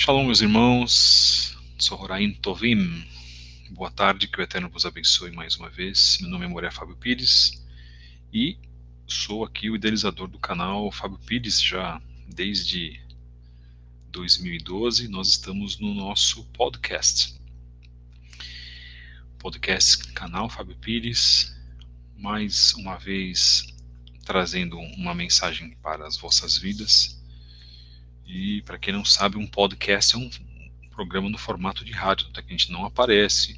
Shalom, meus irmãos. Sohoraim Tovim. Boa tarde, que o Eterno vos abençoe mais uma vez. Meu nome é Moré Fábio Pires e sou aqui o idealizador do canal Fábio Pires já desde 2012. Nós estamos no nosso podcast. Canal Fábio Pires, mais uma vez trazendo uma mensagem para as vossas vidas. E para quem não sabe, um podcast é um programa no formato de rádio, até que a gente não aparece,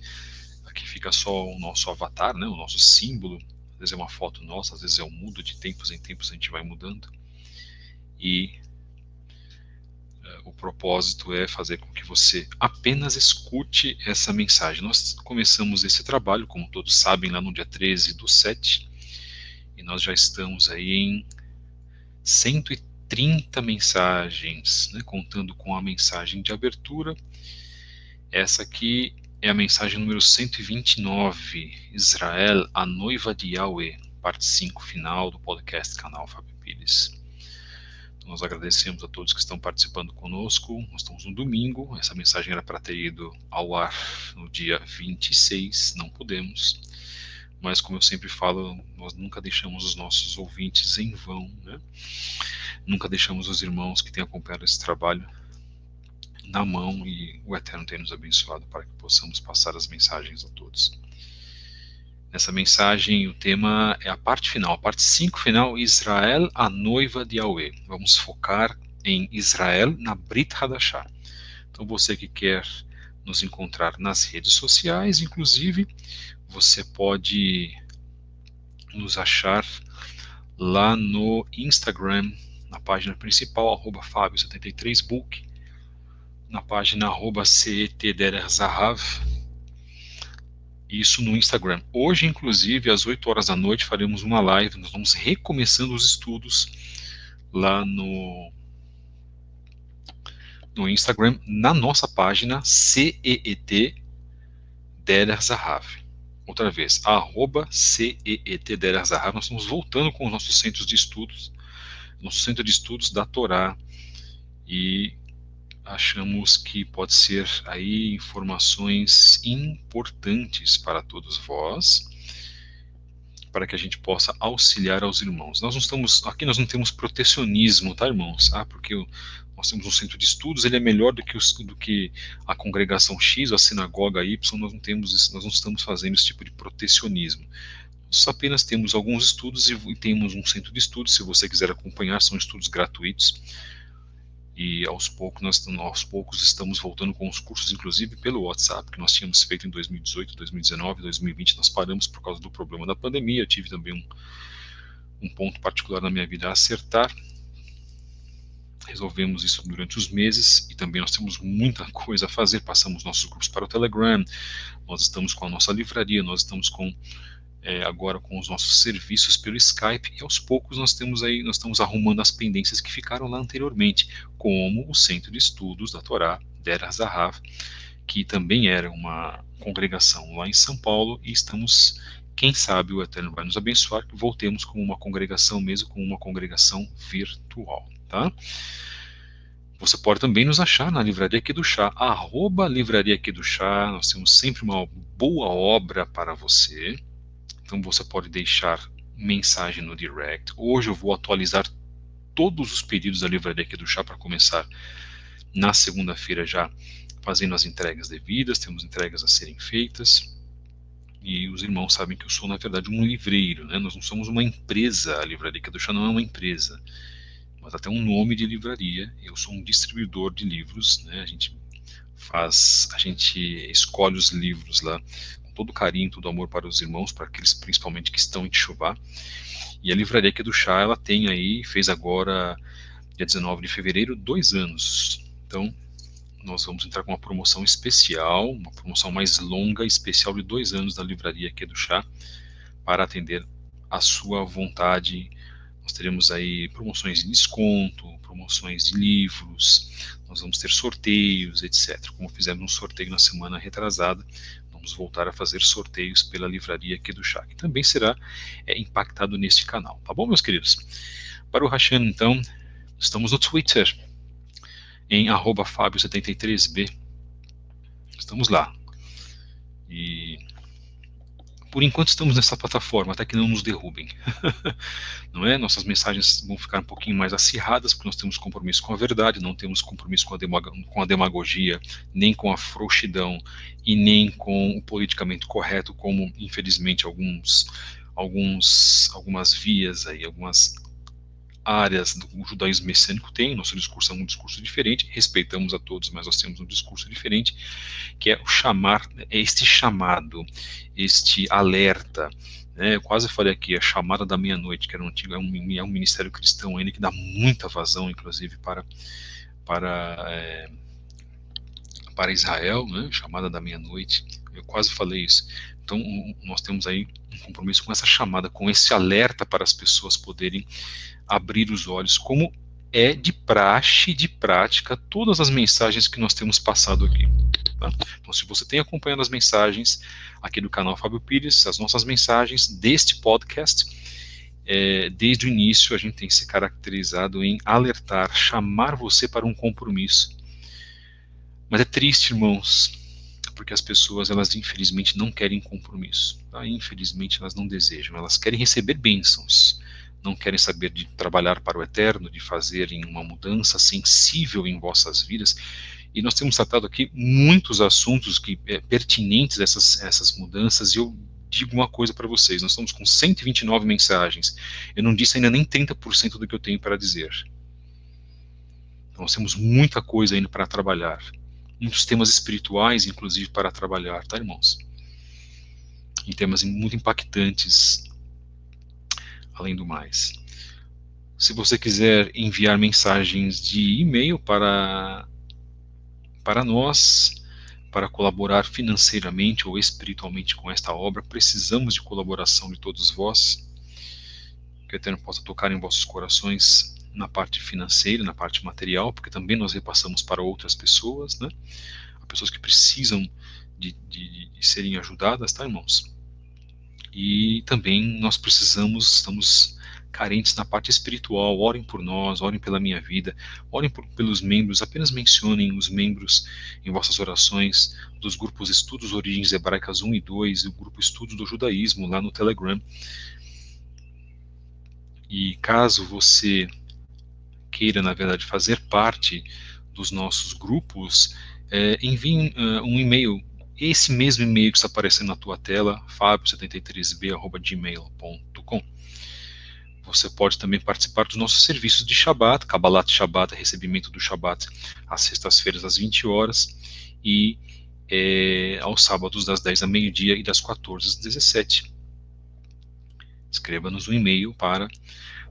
aqui fica só o nosso avatar, né, o nosso símbolo, às vezes é uma foto nossa, às vezes eu mudo, de tempos em tempos a gente vai mudando, e o propósito é fazer com que você apenas escute essa mensagem. Nós começamos esse trabalho, como todos sabem, lá no dia 13/7, e nós já estamos aí em 130 mensagens, né, contando com a mensagem de abertura. Essa aqui é a mensagem número 129, Israel, a noiva de Yahweh, parte 5 final do podcast canal Fábio Pires. Então, nós agradecemos a todos que estão participando conosco. Nós estamos no domingo, essa mensagem era para ter ido ao ar no dia 26, não pudemos, mas como eu sempre falo, nós nunca deixamos os nossos ouvintes em vão, né? Nunca deixamos os irmãos que têm acompanhado esse trabalho na mão, e o Eterno tem nos abençoado para que possamos passar as mensagens a todos. Nessa mensagem, o tema é a parte final, a parte 5 final, Israel, a noiva de Yahweh. Vamos focar em Israel na Brit Hadashah. Então você que quer nos encontrar nas redes sociais, inclusive, você pode nos achar lá no Instagram, na página principal, @Fabio73book, na página @CETDerzahav, isso no Instagram. Hoje, inclusive, às 8 horas da noite, faremos uma live, nós vamos recomeçando os estudos lá no Instagram, na nossa página CEET-Derzahav. Outra vez, @CEET-Derzahav. Nós estamos voltando com os nossos centros de estudos, nosso centro de estudos da Torá, e achamos que pode ser aí informações importantes para todos vós, para que a gente possa auxiliar aos irmãos. Nós não temos protecionismo, tá, irmãos? Porque nós temos um centro de estudos, ele é melhor do que a congregação X, ou a sinagoga Y. Nós não estamos fazendo esse tipo de protecionismo. Nós apenas temos alguns estudos e temos um centro de estudos. Se você quiser acompanhar, são estudos gratuitos. E aos poucos estamos voltando com os cursos, inclusive pelo WhatsApp, que nós tínhamos feito em 2018, 2019, 2020, nós paramos por causa do problema da pandemia. Eu tive também um ponto particular na minha vida a acertar. Resolvemos isso durante os meses, e também nós temos muita coisa a fazer. Passamos nossos grupos para o Telegram, nós estamos com a nossa livraria, nós estamos agora com os nossos serviços pelo Skype, e aos poucos nós estamos arrumando as pendências que ficaram lá anteriormente, como o Centro de Estudos da Torá, Derzahav, que também era uma congregação lá em São Paulo, e estamos, quem sabe o Eterno vai nos abençoar, que voltemos como uma congregação mesmo, como uma congregação virtual, tá? Você pode também nos achar na Livraria Kedushá, @Livraria Kedushá. Nós temos sempre uma boa obra para você. Então você pode deixar mensagem no direct. Hoje eu vou atualizar todos os pedidos da Livraria Kedushá para começar na segunda-feira já fazendo as entregas devidas. Temos entregas a serem feitas. E os irmãos sabem que eu sou, na verdade, um livreiro, né? Nós não somos uma empresa. A Livraria Kedushá não é uma empresa, mas até um nome de livraria. Eu sou um distribuidor de livros, né? A gente escolhe os livros lá todo carinho, todo amor para os irmãos, para aqueles principalmente que estão em Teshuvá. E a Livraria Kedushá, ela fez agora, dia 19 de fevereiro, 2 anos. Então, nós vamos entrar com uma promoção especial, uma promoção mais longa, especial de 2 anos da Livraria Kedushá, para atender a sua vontade. Nós teremos aí promoções de desconto, promoções de livros, nós vamos ter sorteios, etc. Como fizemos um sorteio na semana retrasada, vamos voltar a fazer sorteios pela Livraria Kedushá, que também será impactado neste canal. Tá bom, meus queridos? Para o Hashem, então, estamos no Twitter, em @fabio73b. Estamos lá. E por enquanto estamos nessa plataforma, até que não nos derrubem. Não é? Nossas mensagens vão ficar um pouquinho mais acirradas, porque nós temos compromisso com a verdade, não temos compromisso com a demagogia, nem com a frouxidão e nem com o politicamente correto, como infelizmente algumas vias aí, algumas áreas do judaísmo messiânico têm. Nosso discurso é um discurso diferente, respeitamos a todos, mas nós temos um discurso diferente, que é o chamar, é este chamado, este alerta, né? Eu quase falei aqui, a chamada da meia-noite, que era é um ministério cristão ainda que dá muita vazão, inclusive, para, para Israel, né? Chamada da meia-noite, eu quase falei isso. Então, nós temos aí um compromisso com essa chamada, com esse alerta para as pessoas poderem abrir os olhos, como é de praxe, de prática, todas as mensagens que nós temos passado aqui. Tá? Então, se você tem acompanhado as mensagens aqui do canal Fábio Pires, as nossas mensagens deste podcast, desde o início a gente tem se caracterizado em alertar, chamar você para um compromisso. Mas é triste, irmãos, porque as pessoas, elas infelizmente não querem compromisso. Tá? Infelizmente elas não desejam, elas querem receber bênçãos, não querem saber de trabalhar para o eterno, de fazerem uma mudança sensível em vossas vidas. E nós temos tratado aqui muitos assuntos pertinentes a essas mudanças, e eu digo uma coisa para vocês, nós estamos com 129 mensagens, eu não disse ainda nem 30% do que eu tenho para dizer. Então, nós temos muita coisa ainda para trabalhar, muitos temas espirituais, inclusive, para trabalhar, tá, irmãos? Em temas muito impactantes, além do mais. Se você quiser enviar mensagens de e-mail para nós, para colaborar financeiramente ou espiritualmente com esta obra, precisamos de colaboração de todos vós. Que o Eterno possa tocar em vossos corações na parte financeira, na parte material, porque também nós repassamos para outras pessoas, né? Há pessoas que precisam de serem ajudadas, tá, irmãos? E também nós estamos carentes na parte espiritual. Orem por nós, orem pela minha vida, orem pelos membros, apenas mencionem os membros em vossas orações dos grupos Estudos Origens Hebraicas 1 e 2 e o grupo Estudos do Judaísmo lá no Telegram. E caso você queira, na verdade, fazer parte dos nossos grupos, envie um e-mail, esse mesmo e-mail que está aparecendo na tua tela, fabio73b@gmail.com. Você pode também participar dos nossos serviços de Shabbat, Kabbalat Shabbat, recebimento do Shabbat às sextas-feiras às 20 horas e aos sábados das 10 ao meio-dia e das 14 às 17. Escreva-nos um e-mail para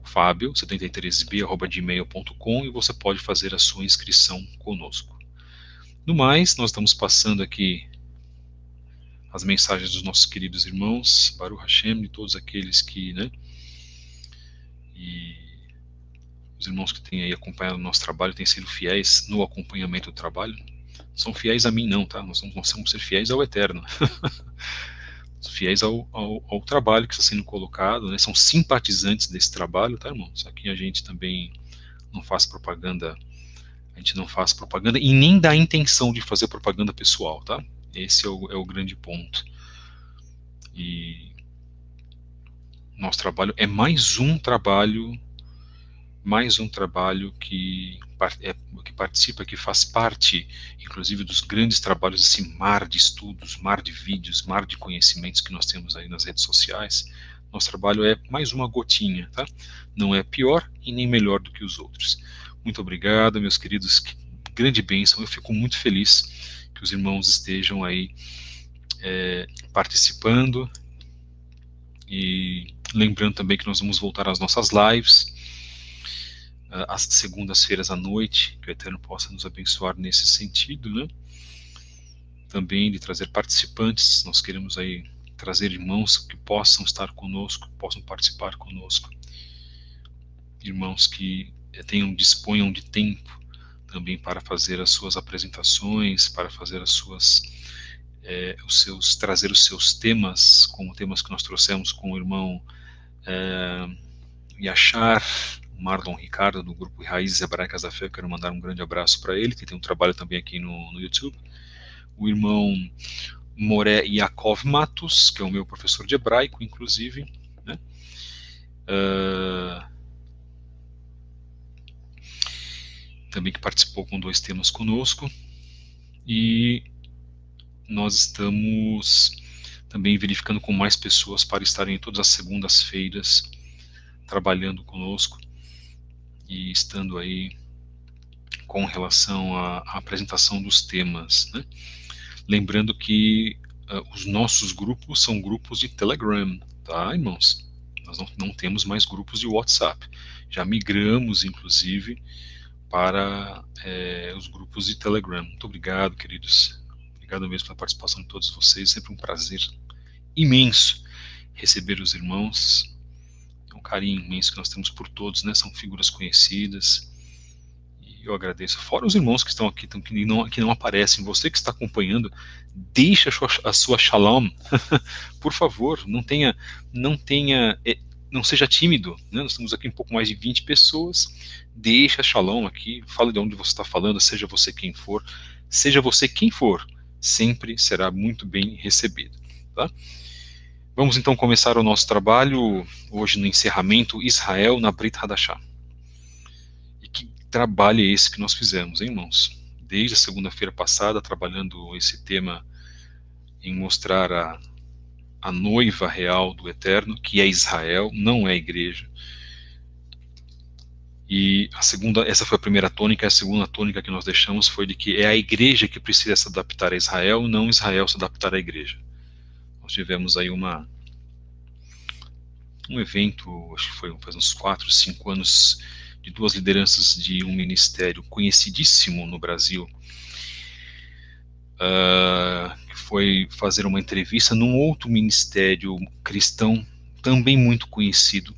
fabio73b@gmail.com e você pode fazer a sua inscrição conosco. No mais, nós estamos passando aqui as mensagens dos nossos queridos irmãos, Baruch Hashem, de todos aqueles que, né, e os irmãos que têm aí acompanhado o nosso trabalho, têm sido fiéis no acompanhamento do trabalho. Não são fiéis a mim não, tá? Nós vamos ser fiéis ao Eterno. Fiéis ao trabalho que está sendo colocado, né? São simpatizantes desse trabalho, tá, irmãos? Aqui a gente também não faz propaganda, a gente não faz propaganda e nem dá a intenção de fazer propaganda pessoal, tá? Esse é o grande ponto. E nosso trabalho é mais um trabalho que participa, que faz parte, inclusive, dos grandes trabalhos, esse mar de estudos, mar de vídeos, mar de conhecimentos que nós temos aí nas redes sociais. Nosso trabalho é mais uma gotinha, tá? Não é pior e nem melhor do que os outros. Muito obrigado, meus queridos, que grande bênção. Eu fico muito feliz que os irmãos estejam aí participando, e lembrando também que nós vamos voltar às nossas lives às segundas-feiras à noite, que o Eterno possa nos abençoar nesse sentido, né? Também de trazer participantes, nós queremos aí trazer irmãos que possam estar conosco, possam participar conosco, irmãos que disponham de tempo também para fazer as suas apresentações, para fazer trazer os seus temas, como temas que nós trouxemos com o irmão Yashar, Marlon Ricardo, do grupo Raízes Hebraicas da Fé. Eu quero mandar um grande abraço para ele, que tem um trabalho também aqui no YouTube. O irmão Moré Yaakov Matos, que é o meu professor de hebraico, inclusive, né? Também que participou com 2 temas conosco. E nós estamos também verificando com mais pessoas para estarem todas as segundas-feiras trabalhando conosco e estando aí com relação à apresentação dos temas, né? Lembrando que os nossos grupos são grupos de Telegram, tá, irmãos? Nós não temos mais grupos de WhatsApp. Já migramos, inclusive, para os grupos de Telegram. Muito obrigado, queridos. Obrigado mesmo pela participação de todos vocês. Sempre um prazer imenso receber os irmãos. É um carinho imenso que nós temos por todos, né? São figuras conhecidas. E eu agradeço. Fora os irmãos que estão aqui, que não aparecem. Você que está acompanhando, deixa a sua shalom. Por favor, não seja tímido, né? Nós estamos aqui um pouco mais de 20 pessoas. Deixa shalom aqui, fala de onde você está falando, seja você quem for, sempre será muito bem recebido, tá? Vamos então começar o nosso trabalho hoje no encerramento, Israel na Brit Hadashah. E que trabalho é esse que nós fizemos, hein, irmãos? Desde a segunda-feira passada, trabalhando esse tema em mostrar a noiva real do Eterno, que é Israel, não é a igreja. E essa foi a primeira tônica. A segunda tônica que nós deixamos foi de que é a igreja que precisa se adaptar a Israel, não Israel se adaptar à igreja. Nós tivemos aí um evento, acho que foi faz uns 4, 5 anos, de 2 lideranças de um ministério conhecidíssimo no Brasil, que foi fazer uma entrevista num outro ministério cristão, também muito conhecido,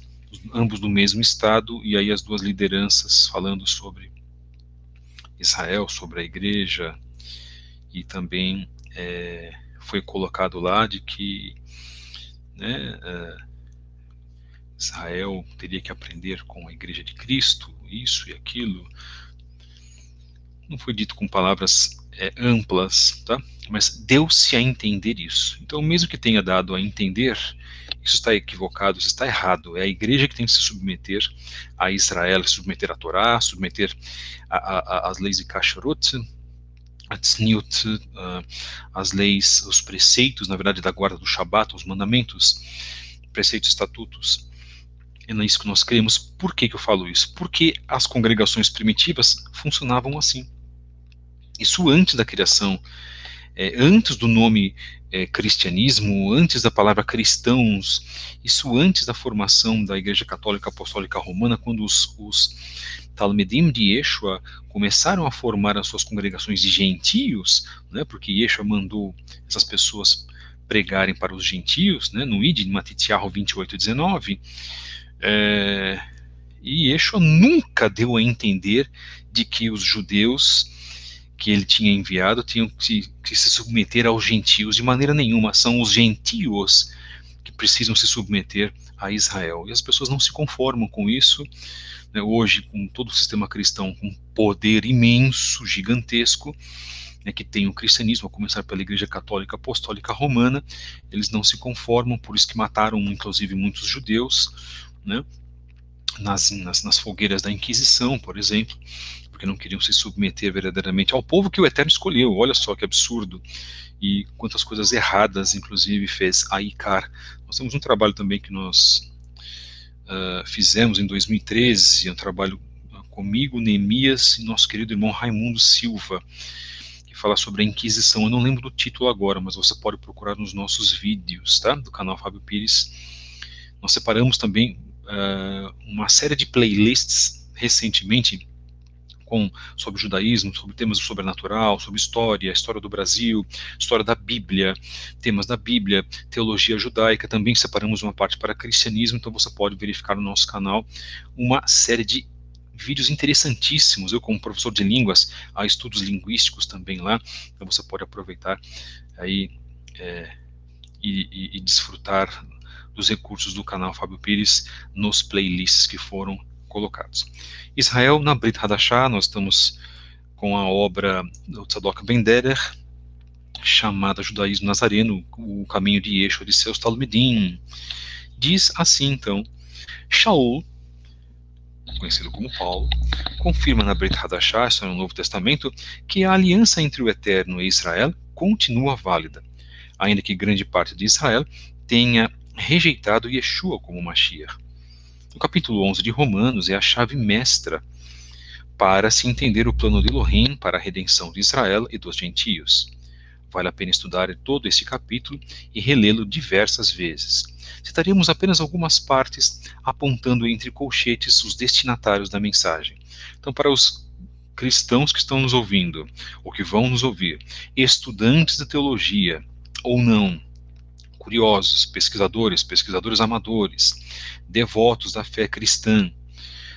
ambos do mesmo estado, e aí as 2 lideranças falando sobre Israel, sobre a igreja, e também foi colocado lá de que, né, Israel teria que aprender com a igreja de Cristo, isso e aquilo. Não foi dito com palavras amplas, tá? Mas deu-se a entender isso. Então, mesmo que tenha dado a entender, isso está equivocado, isso está errado. É a igreja que tem que se submeter a Israel, se submeter à Torá, submeter às leis de Kashrut, a Tzniut, as leis, os preceitos, na verdade, da guarda do Shabat, os mandamentos, preceitos, estatutos. É nisso que nós cremos. Por que eu falo isso? Porque as congregações primitivas funcionavam assim. Isso antes da criação, antes do nome cristianismo, antes da palavra cristãos, isso antes da formação da Igreja Católica Apostólica Romana, quando os Talmidim de Yeshua começaram a formar as suas congregações de gentios, né, porque Yeshua mandou essas pessoas pregarem para os gentios, né, no Id, em Matitiahu 28:19, e Yeshua nunca deu a entender de que os judeus que ele tinha enviado tinham que se submeter aos gentios, de maneira nenhuma. São os gentios que precisam se submeter a Israel. E as pessoas não se conformam com isso, né? Hoje, com todo o sistema cristão, com poder imenso, gigantesco, né, que tem o cristianismo, a começar pela Igreja Católica Apostólica Romana, eles não se conformam, por isso que mataram, inclusive, muitos judeus, né, nas fogueiras da Inquisição, por exemplo, porque não queriam se submeter verdadeiramente ao povo que o Eterno escolheu. Olha só que absurdo, e quantas coisas erradas, inclusive, fez a ICAR. Nós temos um trabalho também que nós fizemos em 2013, um trabalho comigo, Neemias, e nosso querido irmão Raimundo Silva, que fala sobre a Inquisição. Eu não lembro do título agora, mas você pode procurar nos nossos vídeos, tá? Do canal Fábio Pires. Nós separamos também uma série de playlists recentemente sobre judaísmo, sobre temas do sobrenatural, sobre história, história do Brasil, história da Bíblia, temas da Bíblia, teologia judaica. Também separamos uma parte para cristianismo, então você pode verificar no nosso canal uma série de vídeos interessantíssimos. Eu, como professor de línguas, há estudos linguísticos também lá, então você pode aproveitar aí e desfrutar dos recursos do canal Fábio Pires nos playlists que foram colocados. Israel, na Brit Hadashah, nós estamos com a obra do Tzadok Ben Deder, chamada Judaísmo Nazareno, o caminho de Yeshua de seus Talmidim. Diz assim, então, Shaul, conhecido como Paulo, confirma na Brit Hadashah, isso é no Novo Testamento, que a aliança entre o Eterno e Israel continua válida, ainda que grande parte de Israel tenha rejeitado Yeshua como Mashiach. O capítulo 11 de Romanos é a chave mestra para se entender o plano de Elohim para a redenção de Israel e dos gentios. Vale a pena estudar todo esse capítulo e relê-lo diversas vezes. Citaremos apenas algumas partes, apontando entre colchetes os destinatários da mensagem. Então, para os cristãos que estão nos ouvindo, ou que vão nos ouvir, estudantes de teologia ou não, curiosos, pesquisadores amadores, devotos da fé cristã.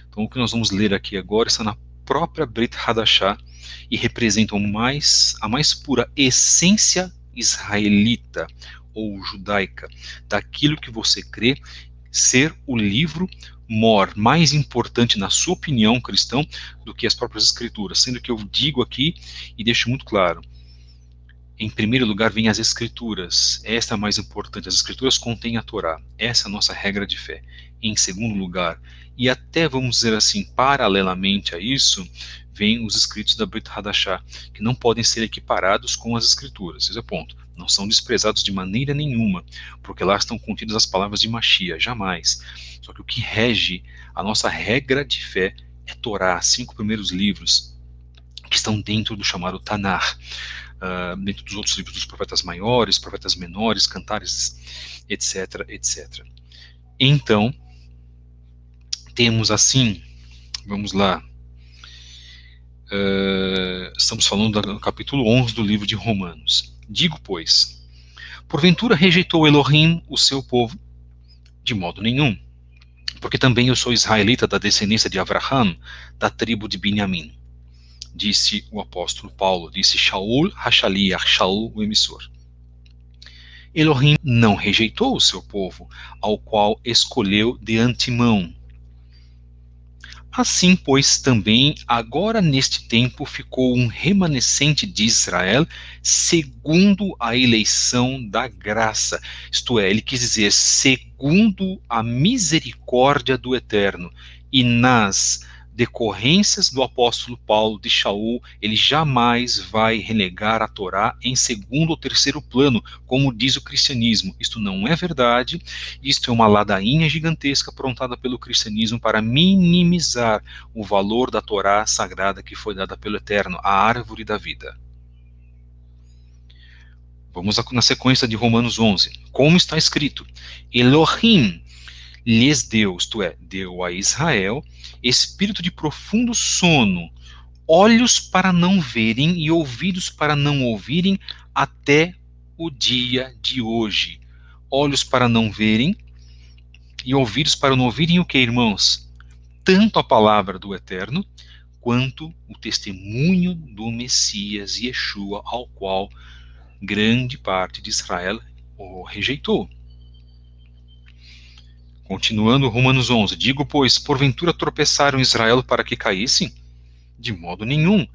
Então, o que nós vamos ler aqui agora está na própria Brit Hadashah e representam a mais pura essência israelita ou judaica, daquilo que você crê ser o livro mor, mais importante na sua opinião cristão do que as próprias escrituras, sendo que eu digo aqui e deixo muito claro, em primeiro lugar vem as escrituras, esta é a mais importante, as escrituras contêm a Torá, essa é a nossa regra de fé. Em segundo lugar, e até vamos dizer assim, paralelamente a isso, vêm os escritos da Brit Hadashah, que não podem ser equiparados com as escrituras, esse é o ponto. Não são desprezados de maneira nenhuma, porque lá estão contidas as palavras de Mashiach, jamais. Só que o que rege a nossa regra de fé é Torá, 5 primeiros livros, que estão dentro do chamado Tanakh, dentro dos outros livros dos profetas maiores, profetas menores, cantares, etc, etc. Então, temos assim, vamos lá, estamos falando do capítulo 11 do livro de Romanos. Digo, pois, porventura rejeitou Elohim o seu povo? De modo nenhum, porque também eu sou israelita da descendência de Avraham, da tribo de Binyamin. Disse o apóstolo Paulo, disse Shaul Hashaliach, Shaul o emissor. Elohim não rejeitou o seu povo, ao qual escolheu de antemão. Assim, pois, também, agora neste tempo, ficou um remanescente de Israel, segundo a eleição da graça. Isto é, ele quis dizer, segundo a misericórdia do Eterno. E nas decorrências do apóstolo Paulo de Shaul, ele jamais vai relegar a Torá em segundo ou terceiro plano, como diz o cristianismo. Isto não é verdade, isto é uma ladainha gigantesca aprontada pelo cristianismo para minimizar o valor da Torá sagrada que foi dada pelo Eterno, a árvore da vida. Vamos na sequência de Romanos 11. Como está escrito, Elohim lhes deu, isto é, deu a Israel, espírito de profundo sono, olhos para não verem e ouvidos para não ouvirem até o dia de hoje. Olhos para não verem e ouvidos para não ouvirem o que, irmãos? Tanto a palavra do Eterno, quanto o testemunho do Messias Yeshua, ao qual grande parte de Israel o rejeitou. Continuando Romanos 11, digo, pois, porventura tropeçaram Israel para que caíssem? De modo nenhum,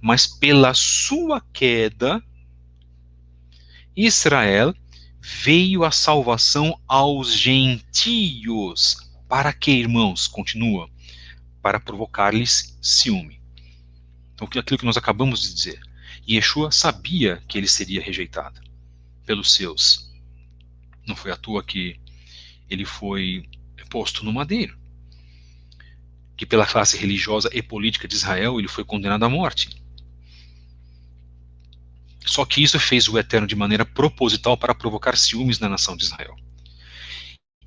mas pela sua queda, Israel veio a salvação aos gentios. Para que, irmãos? Continua. Para provocar-lhes ciúme. Então, aquilo que nós acabamos de dizer. Yeshua sabia que ele seria rejeitado pelos seus. Não foi à toa que ele foi posto no madeiro. Que pela classe religiosa e política de Israel ele foi condenado à morte. Só que isso fez o Eterno de maneira proposital para provocar ciúmes na nação de Israel.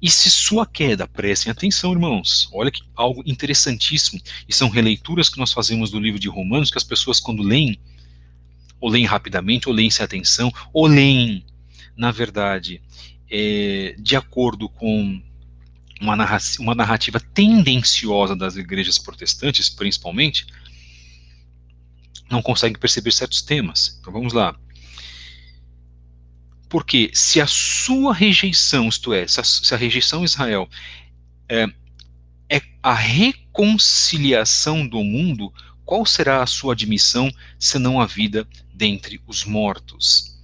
E se sua queda, prestem atenção, irmãos, olha que algo interessantíssimo, e são releituras que nós fazemos do livro de Romanos, que as pessoas quando leem, ou leem rapidamente, ou leem sem atenção, ou leem, na verdade, de acordo com uma narrativa tendenciosa das igrejas protestantes, principalmente, não conseguem perceber certos temas. Então vamos lá. Porque se a sua rejeição, isto é, se a rejeição a Israel é a reconciliação do mundo, qual será a sua admissão, senão a vida dentre os mortos?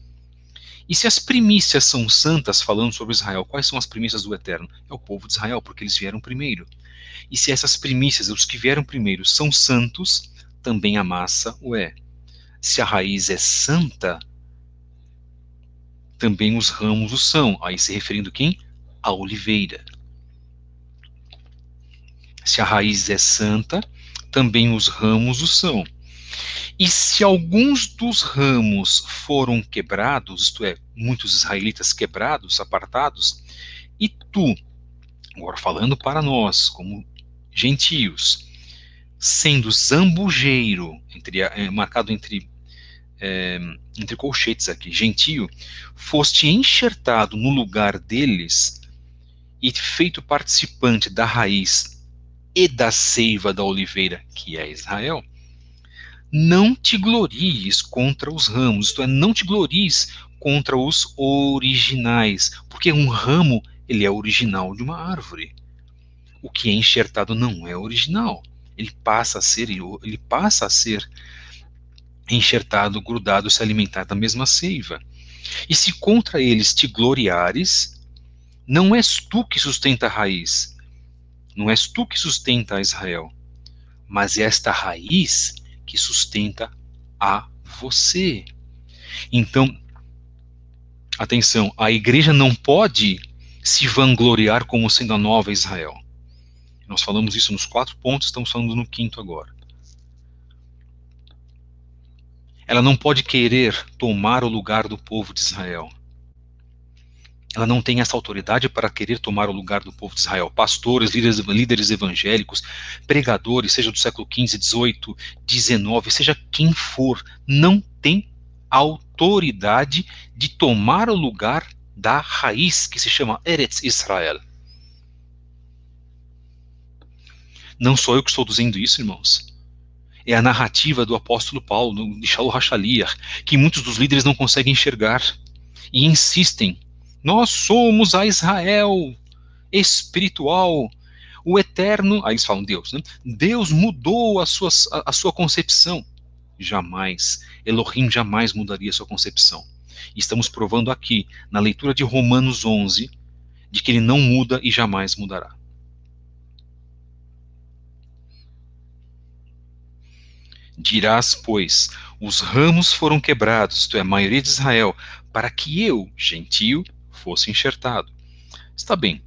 E se as primícias são santas, falando sobre Israel, quais são as primícias do Eterno? É o povo de Israel, porque eles vieram primeiro. E se essas primícias, os que vieram primeiro, são santos, também a massa o é. Se a raiz é santa, também os ramos o são. Aí se referindo quem? A oliveira. Se a raiz é santa, também os ramos o são. E se alguns dos ramos foram quebrados, isto é, muitos israelitas quebrados, apartados, e tu, agora falando para nós, como gentios, sendo zambujeiro, marcado entre colchetes aqui, gentio, foste enxertado no lugar deles e feito participante da raiz e da seiva da oliveira, que é Israel, não te glories contra os ramos, isto é, não te glories contra os originais, porque um ramo, ele é original de uma árvore. O que é enxertado não é original. Ele passa a ser enxertado, grudado, se alimentar da mesma seiva. E se contra eles te gloriares, não és tu que sustenta a raiz, não és tu que sustenta a Israel, mas é esta raiz que sustenta a você. Então, atenção, a igreja não pode se vangloriar como sendo a nova Israel. Nós falamos isso nos 4 pontos, estamos falando no 5º agora. Ela não pode querer tomar o lugar do povo de Israel. Ela não tem essa autoridade para querer tomar o lugar do povo de Israel. Pastores, líderes evangélicos, pregadores, seja do século XV, XVIII, XIX, seja quem for, não tem autoridade de tomar o lugar da raiz que se chama Eretz Israel. Não sou eu que estou dizendo isso, irmãos. É a narrativa do apóstolo Paulo, de Shaul HaShaliach, que muitos dos líderes não conseguem enxergar e insistem. Nós somos a Israel espiritual, o eterno. Aí eles falam Deus, né? Deus mudou a sua concepção. Jamais. Elohim jamais mudaria a sua concepção. E estamos provando aqui, na leitura de Romanos 11, de que ele não muda e jamais mudará. Dirás, pois, os ramos foram quebrados, isto é, a maioria de Israel, para que eu, gentio, fosse enxertado. Está bem,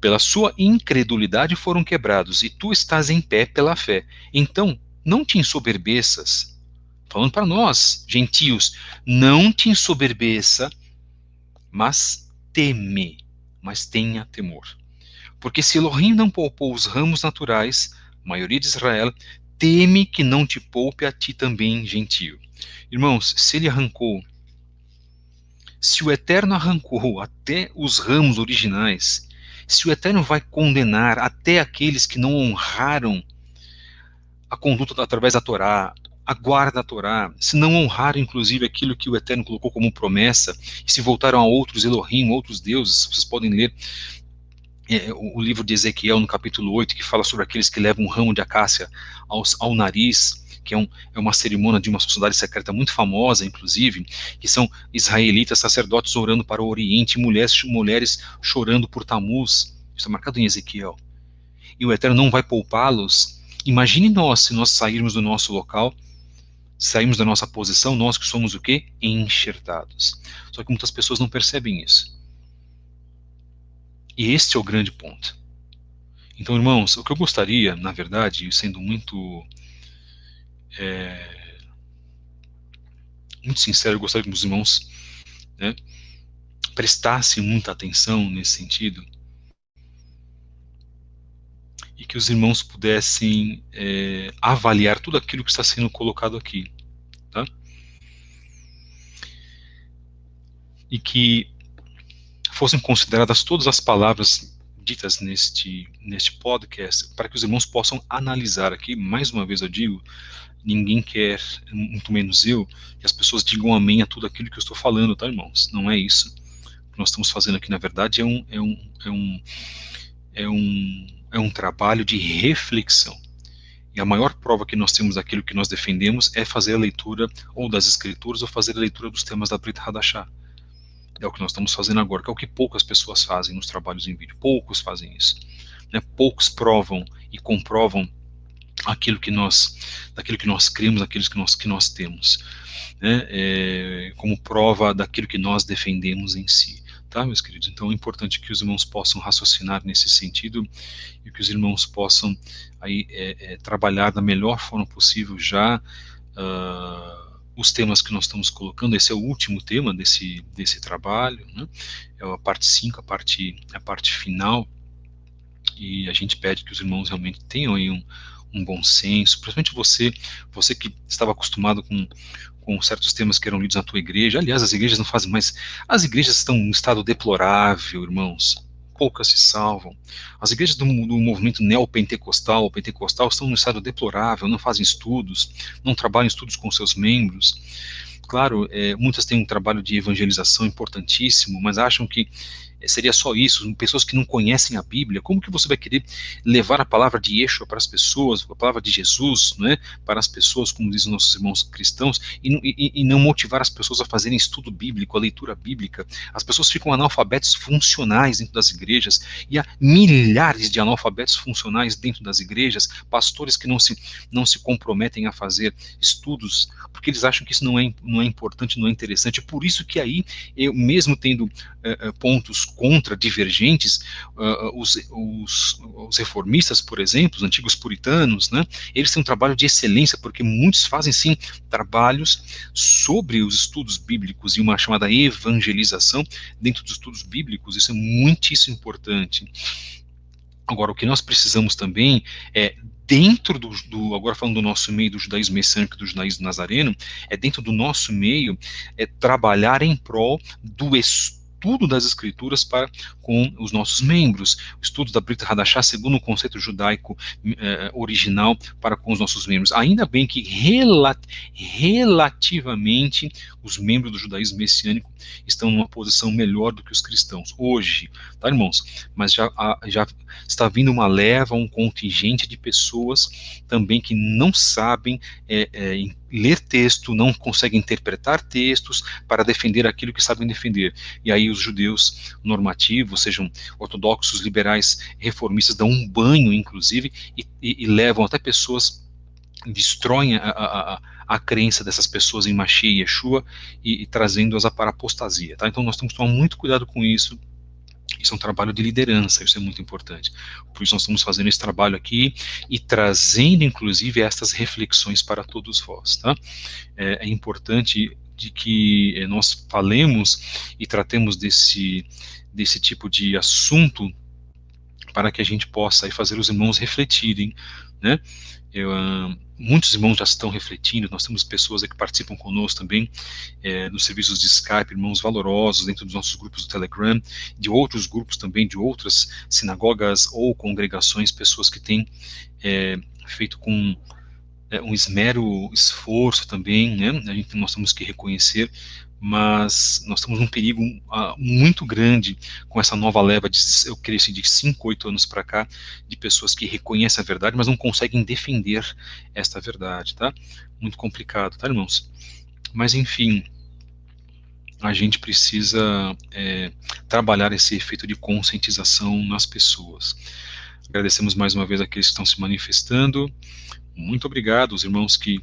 pela sua incredulidade foram quebrados, e tu estás em pé pela fé. Então, não te ensoberbeças. Falando para nós, gentios, não te ensoberbeça, mas teme, mas tenha temor. Porque se Elohim não poupou os ramos naturais, a maioria de Israel, teme que não te poupe a ti também, gentio. Irmãos, se ele arrancou, se o Eterno arrancou até os ramos originais, se o Eterno vai condenar até aqueles que não honraram a conduta através da Torá, a guarda da Torá, se não honraram inclusive aquilo que o Eterno colocou como promessa, e se voltaram a outros Elohim, outros deuses, vocês podem ler o livro de Ezequiel, no capítulo 8, que fala sobre aqueles que levam um ramo de acácia ao nariz, que é uma cerimônia de uma sociedade secreta muito famosa, inclusive, que são israelitas, sacerdotes orando para o Oriente, mulheres chorando por Tamuz. Isso é marcado em Ezequiel. E o Eterno não vai poupá-los. Imagine nós, se nós sairmos do nosso local, sairmos da nossa posição, nós que somos o quê? Enxertados. Só que muitas pessoas não percebem isso. E este é o grande ponto. Então, irmãos, o que eu gostaria, na verdade, sendo muito sincero, eu gostaria que os irmãos prestassem muita atenção nesse sentido e que os irmãos pudessem avaliar tudo aquilo que está sendo colocado aqui, tá? E que fossem consideradas todas as palavras ditas neste podcast, para que os irmãos possam analisar aqui. Mais uma vez eu digo, ninguém quer, muito menos eu, que as pessoas digam amém a tudo aquilo que eu estou falando, tá, irmãos? Não é isso. O que nós estamos fazendo aqui, na verdade, é um trabalho de reflexão. E a maior prova que nós temos daquilo que nós defendemos é fazer a leitura ou das escrituras ou fazer a leitura dos temas da Brit Hadashah. É o que nós estamos fazendo agora, que é o que poucas pessoas fazem nos trabalhos em vídeo. Poucos fazem isso. Né? Poucos provam e comprovam daquilo que nós cremos, daquilo que nós temos, né? Como prova daquilo que nós defendemos em si. Tá, meus queridos? Então é importante que os irmãos possam raciocinar nesse sentido e que os irmãos possam aí, trabalhar da melhor forma possível já os temas que nós estamos colocando. Esse é o último tema desse trabalho, né? É a parte 5, a parte final, e a gente pede que os irmãos realmente tenham aí um bom senso, principalmente você que estava acostumado com certos temas que eram lidos na tua igreja. Aliás, as igrejas não fazem mais, as igrejas estão em um estado deplorável, irmãos, poucas se salvam. As igrejas do movimento neopentecostal ou pentecostal estão em um estado deplorável, não fazem estudos, não trabalham estudos com seus membros. Claro, muitas têm um trabalho de evangelização importantíssimo, mas acham que seria só isso, pessoas que não conhecem a Bíblia. Como que você vai querer levar a palavra de Yeshua para as pessoas, a palavra de Jesus, né, para as pessoas, como dizem nossos irmãos cristãos, e não motivar as pessoas a fazerem estudo bíblico, a leitura bíblica? As pessoas ficam analfabetos funcionais dentro das igrejas, e há milhares de analfabetos funcionais dentro das igrejas, pastores que não se comprometem a fazer estudos, porque eles acham que isso não é importante, não é interessante. Por isso que aí, eu mesmo tendo pontos contra, divergentes, os reformistas, por exemplo, os antigos puritanos, né, eles têm um trabalho de excelência, porque muitos fazem sim trabalhos sobre os estudos bíblicos e uma chamada evangelização dentro dos estudos bíblicos. Isso é muitíssimo importante. Agora, o que nós precisamos também é, dentro agora falando do nosso meio, do judaísmo messiânico, do judaísmo nazareno, dentro do nosso meio, trabalhar em prol do estudo das escrituras com os nossos membros, o estudo da Brit Hadashah segundo o conceito judaico original para com os nossos membros. Ainda bem que relativamente os membros do judaísmo messiânico estão numa posição melhor do que os cristãos hoje, tá, irmãos? Mas já está vindo uma leva, um contingente de pessoas também que não sabem ler texto, não conseguem interpretar textos para defender aquilo que sabem defender. E aí os judeus normativos, sejam ortodoxos, liberais, reformistas, dão um banho, inclusive, e levam até pessoas, destroem a crença dessas pessoas em Mashiach e Yeshua e trazendo-as para a apostasia. Tá? Então nós temos que tomar muito cuidado com isso. Isso é um trabalho de liderança, isso é muito importante. Por isso nós estamos fazendo esse trabalho aqui e trazendo, inclusive, estas reflexões para todos vós. Tá? É importante de que nós falemos e tratemos desse tipo de assunto para que a gente possa aí fazer os irmãos refletirem, né? Muitos irmãos já estão refletindo, nós temos pessoas que participam conosco também nos serviços de Skype, irmãos valorosos dentro dos nossos grupos do Telegram, de outros grupos também, de outras sinagogas ou congregações, pessoas que têm feito com um esmero esforço também, né? Nós temos que reconhecer, mas nós estamos num perigo muito grande com essa nova leva eu creio assim, de 5, 8 anos para cá, de pessoas que reconhecem a verdade, mas não conseguem defender esta verdade, tá? Muito complicado, tá, irmãos? Mas, enfim, a gente precisa trabalhar esse efeito de conscientização nas pessoas. Agradecemos mais uma vez aqueles que estão se manifestando. Muito obrigado, os irmãos que,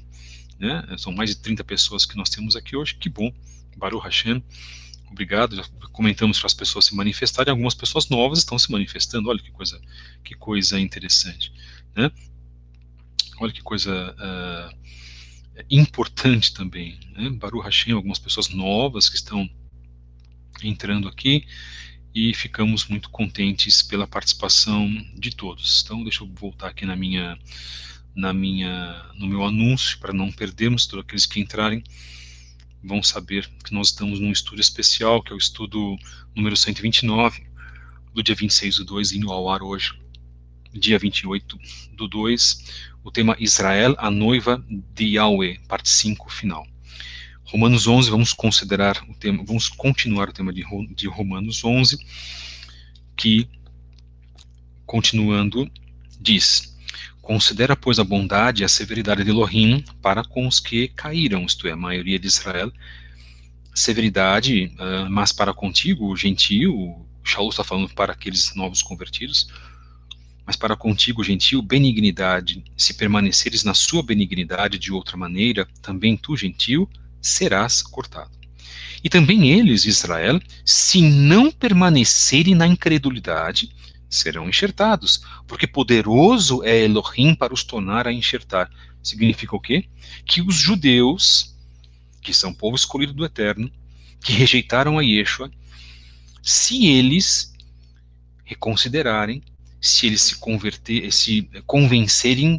né, são mais de 30 pessoas que nós temos aqui hoje, que bom. Baruch Hashem, obrigado. Já comentamos para as pessoas se manifestarem, algumas pessoas novas estão se manifestando. Olha que coisa interessante, né? Olha que coisa importante também, né? Baruch Hashem, algumas pessoas novas que estão entrando aqui e ficamos muito contentes pela participação de todos. Então, deixa eu voltar aqui no meu anúncio para não perdermos. Todos aqueles que entrarem vão saber que nós estamos num estudo especial, que é o estudo número 129, do dia 26/2, indo ao ar hoje, dia 28/2, o tema Israel, a noiva de Yahweh, parte 5, final. Romanos 11, vamos continuar o tema de Romanos 11, que Continuando, diz: considera, pois, a bondade e a severidade de Elohim para com os que caíram, isto é, a maioria de Israel. Severidade, mas para contigo, o gentio, Shaul está falando para aqueles novos convertidos, mas para contigo, gentio, benignidade. Se permaneceres na sua benignidade de outra maneira, também tu, gentio, serás cortado. E também eles, Israel, se não permanecerem na incredulidade, serão enxertados, porque poderoso é Elohim para os tornar a enxertar. Significa o quê? Que os judeus, que são povo escolhido do Eterno, que rejeitaram a Yeshua, se eles reconsiderarem, se eles se convencerem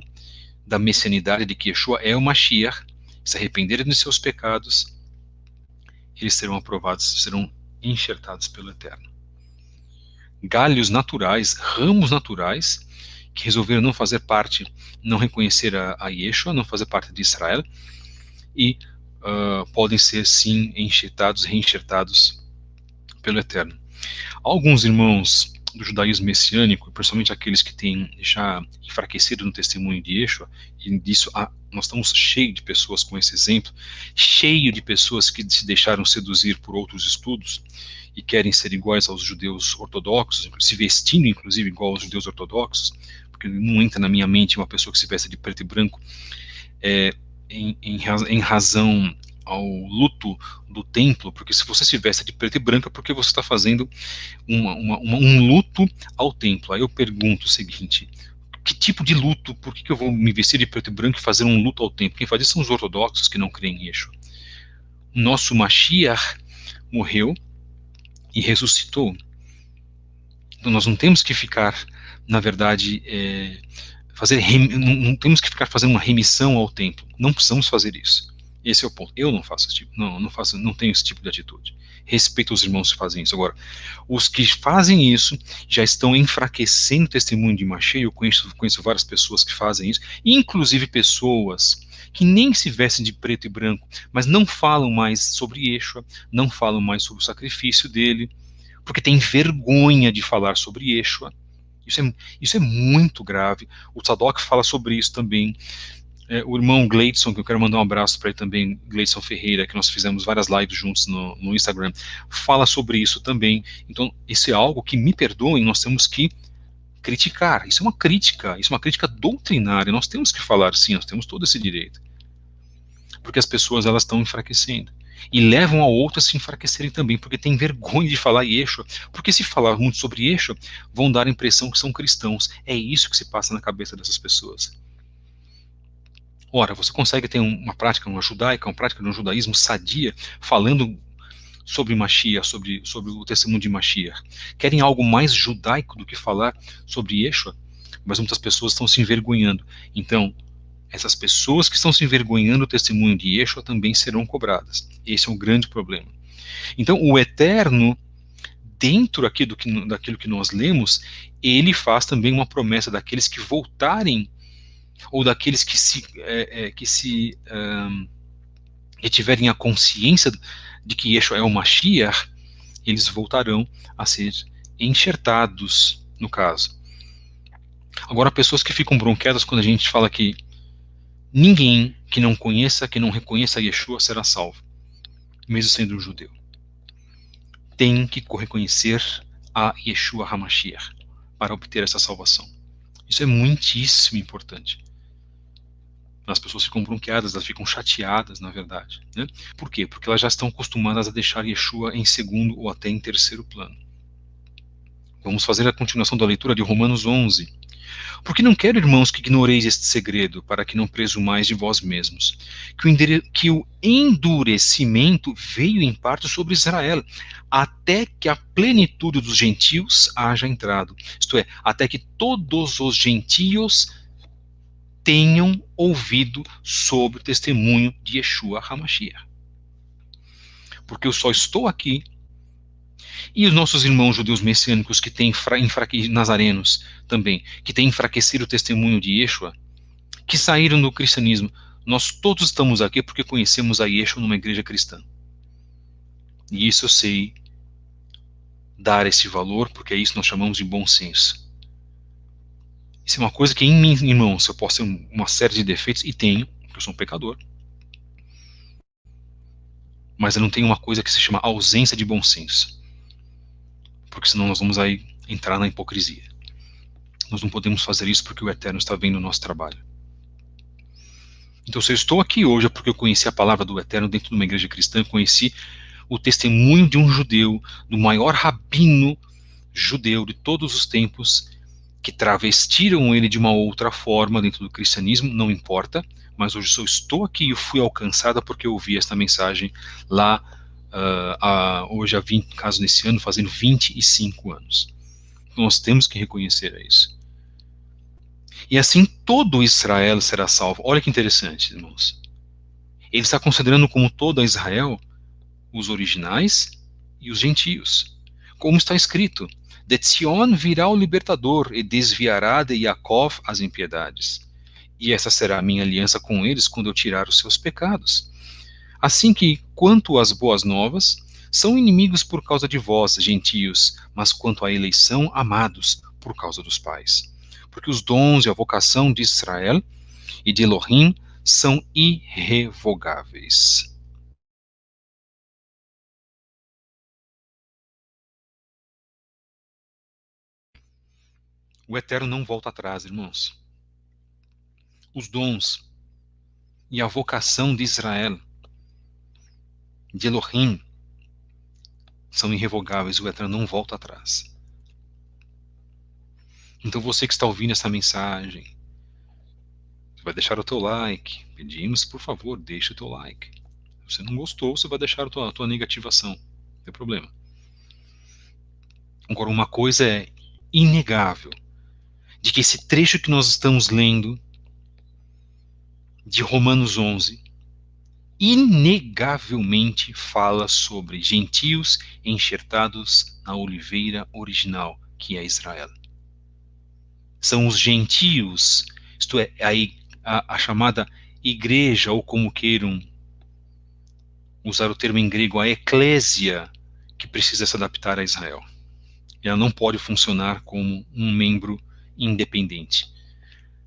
da messianidade de que Yeshua é o Mashiach, se arrependerem dos seus pecados, eles serão aprovados, serão enxertados pelo Eterno. Galhos naturais, ramos naturais, que resolveram não fazer parte, não reconhecer a Yeshua, não fazer parte de Israel, e podem ser sim enxertados, reenxertados pelo Eterno. Alguns irmãos do judaísmo messiânico, principalmente aqueles que têm já enfraquecido no testemunho de Yeshua, e disso nós estamos cheios de pessoas com esse exemplo, cheio de pessoas que se deixaram seduzir por outros estudos e querem ser iguais aos judeus ortodoxos, se vestindo inclusive igual aos judeus ortodoxos, porque não entra na minha mente uma pessoa que se veste de preto e branco em razão ao luto do templo, porque se você se veste de preto e branco é porque você está fazendo um luto ao templo. Aí eu pergunto o seguinte: que tipo de luto? Por que eu vou me vestir de preto e branco e fazer um luto ao templo? Quem faz isso são os ortodoxos que não creem em Yeshua. Nosso Mashiach morreu e ressuscitou. Então nós não temos que ficar, na verdade, não temos que ficar fazendo uma remissão ao templo. Não precisamos fazer isso. Esse é o ponto. Eu não faço esse tipo, não tenho esse tipo de atitude. Respeito os irmãos que fazem isso. Agora, os que fazem isso já estão enfraquecendo o testemunho de Mashiach. Eu conheço várias pessoas que fazem isso, inclusive pessoas que nem se vestem de preto e branco, mas não falam mais sobre Yeshua, não falam mais sobre o sacrifício dele, porque tem vergonha de falar sobre Yeshua. Isso é muito grave. O Tzadok fala sobre isso também. O irmão Gleidson, que eu quero mandar um abraço para ele também, Gleidson Ferreira, que nós fizemos várias lives juntos no Instagram, fala sobre isso também. Então, isso é algo que, me perdoem, nós temos que criticar. Isso é uma crítica doutrinária. Nós temos que falar sim, nós temos todo esse direito. Porque as pessoas, elas estão enfraquecendo. E levam a outras a se enfraquecerem também, porque tem vergonha de falar Yeshua. Porque se falar muito sobre Yeshua, vão dar a impressão que são cristãos. É isso que se passa na cabeça dessas pessoas. Ora, você consegue ter uma prática, uma judaica, uma prática de um judaísmo sadia, falando sobre Mashiach, sobre o testemunho de Mashiach. Querem algo mais judaico do que falar sobre Yeshua, mas muitas pessoas estão se envergonhando. Então, essas pessoas que estão se envergonhando do testemunho de Yeshua também serão cobradas. Esse é um grande problema. Então, o Eterno, dentro aqui daquilo que nós lemos, ele faz também uma promessa daqueles que voltarem, ou daqueles que tiverem a consciência de que Yeshua é o Mashiach, eles voltarão a ser enxertados, no caso. Agora, pessoas que ficam bronqueadas quando a gente fala que ninguém que não reconheça Yeshua será salvo, mesmo sendo um judeu. Tem que reconhecer a Yeshua HaMashiach para obter essa salvação. Isso é muitíssimo importante. As pessoas ficam bronqueadas, elas ficam chateadas, na verdade. Né? Por quê? Porque elas já estão acostumadas a deixar Yeshua em segundo ou até em terceiro plano. Vamos fazer a continuação da leitura de Romanos 11. Porque não quero, irmãos, que ignoreis este segredo, para que não presumais de vós mesmos, que o endurecimento veio em parte sobre Israel, até que a plenitude dos gentios haja entrado. Isto é, até que todos os gentios tenham ouvido sobre o testemunho de Yeshua HaMashiach. Porque eu só estou aqui, e os nossos irmãos judeus messiânicos que têm nazarenos também, que têm enfraquecido o testemunho de Yeshua, que saíram do cristianismo, nós todos estamos aqui porque conhecemos a Yeshua numa igreja cristã. E isso eu sei dar esse valor, porque é isso que nós chamamos de bom senso. Isso é uma coisa que em mim, irmãos, eu posso ter uma série de defeitos, e tenho, porque eu sou um pecador. Mas eu não tenho uma coisa que se chama ausência de bom senso. Porque senão nós vamos aí entrar na hipocrisia. Nós não podemos fazer isso porque o Eterno está vendo o nosso trabalho. Então, se eu estou aqui hoje é porque eu conheci a palavra do Eterno dentro de uma igreja cristã, conheci o testemunho de um judeu, do maior rabino judeu de todos os tempos, que travestiram ele de uma outra forma dentro do cristianismo, não importa, mas hoje eu estou aqui e eu fui alcançada porque eu ouvi esta mensagem lá, hoje há 20, caso nesse ano, fazendo 25 anos. Nós temos que reconhecer isso. E assim todo Israel será salvo. Olha que interessante, irmãos. Ele está considerando como todo Israel os originais e os gentios. Como está escrito, de Sion virá o libertador e desviará de Jacob as impiedades. E essa será a minha aliança com eles quando eu tirar os seus pecados. Assim que, quanto às boas novas, são inimigos por causa de vós, gentios, mas quanto à eleição, amados por causa dos pais. Porque os dons e a vocação de Israel e de Elohim são irrevogáveis. O Eterno não volta atrás, irmãos. Os dons e a vocação de Israel, de Elohim, são irrevogáveis. O Eterno não volta atrás. Então você que está ouvindo essa mensagem, você vai deixar o teu like. Pedimos, por favor, deixe o teu like. Se você não gostou, você vai deixar a tua negativação. Não tem problema. Agora, uma coisa é inegável, de que esse trecho que nós estamos lendo, de Romanos 11, inegavelmente fala sobre gentios enxertados na oliveira original, que é Israel. São os gentios, isto é, a chamada igreja, ou como queiram usar o termo em grego, a eclésia, que precisa se adaptar a Israel. Ela não pode funcionar como um membro independente.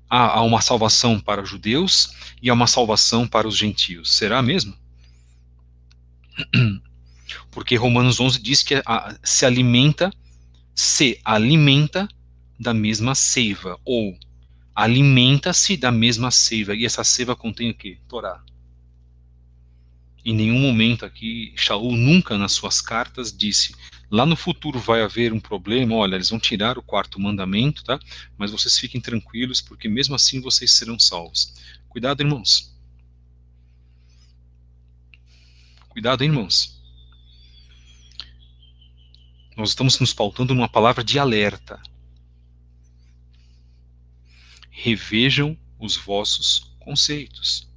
Há uma salvação para os judeus e há uma salvação para os gentios. Será mesmo? Porque Romanos 11 diz que se alimenta da mesma seiva, ou alimenta-se da mesma seiva, e essa seiva contém o quê? Torá. Em nenhum momento aqui, Shaul nunca nas suas cartas disse, lá no futuro vai haver um problema, olha, eles vão tirar o quarto mandamento, tá? Mas vocês fiquem tranquilos, porque mesmo assim vocês serão salvos. Cuidado, irmãos. Cuidado, irmãos. Nós estamos nos pautando numa palavra de alerta. Revejam os vossos conceitos.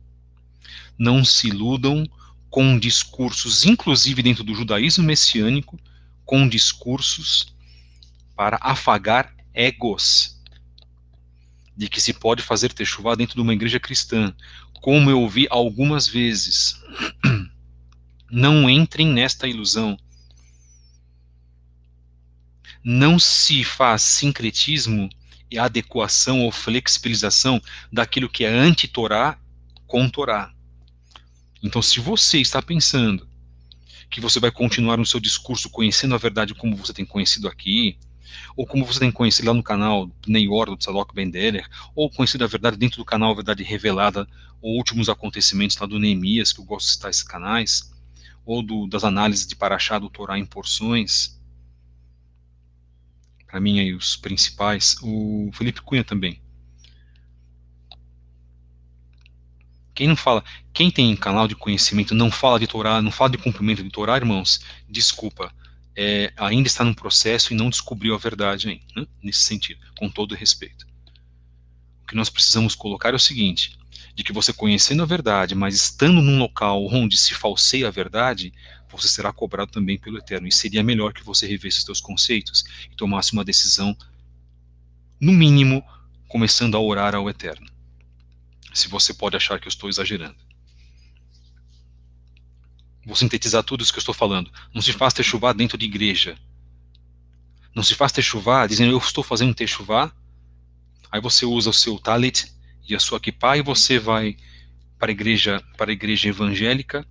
Não se iludam com discursos, inclusive dentro do judaísmo messiânico, com discursos para afagar egos, de que se pode fazer techuvá dentro de uma igreja cristã, como eu ouvi algumas vezes. Não entrem nesta ilusão. Não se faz sincretismo e adequação ou flexibilização daquilo que é anti-Torá com Torá. Então, se você está pensando que você vai continuar no seu discurso conhecendo a verdade como você tem conhecido aqui, ou como você tem conhecido lá no canal Neior do Tzadok Ben-Deller, ou conhecido a verdade dentro do canal Verdade Revelada, ou últimos acontecimentos lá do Neemias, que eu gosto de citar esses canais, ou das análises de Parashá do Torá em porções, para mim aí os principais, o Felipe Cunha também. Quem tem canal de conhecimento não fala de Torá, não fala de cumprimento de Torá, irmãos, desculpa, ainda está num processo e não descobriu a verdade ainda, né? Nesse sentido, com todo respeito. O que nós precisamos colocar é o seguinte, de que você conhecendo a verdade, mas estando num local onde se falseia a verdade, você será cobrado também pelo Eterno, e seria melhor que você revesse os seus conceitos e tomasse uma decisão, no mínimo, começando a orar ao Eterno. Se você pode achar que eu estou exagerando. Vou sintetizar tudo isso que eu estou falando. Não se faz techuvá dentro de igreja. Não se faz techuvá dizendo eu estou fazendo techuvá Aí você usa o seu talit e a sua kippah e você vai para a igreja evangélica.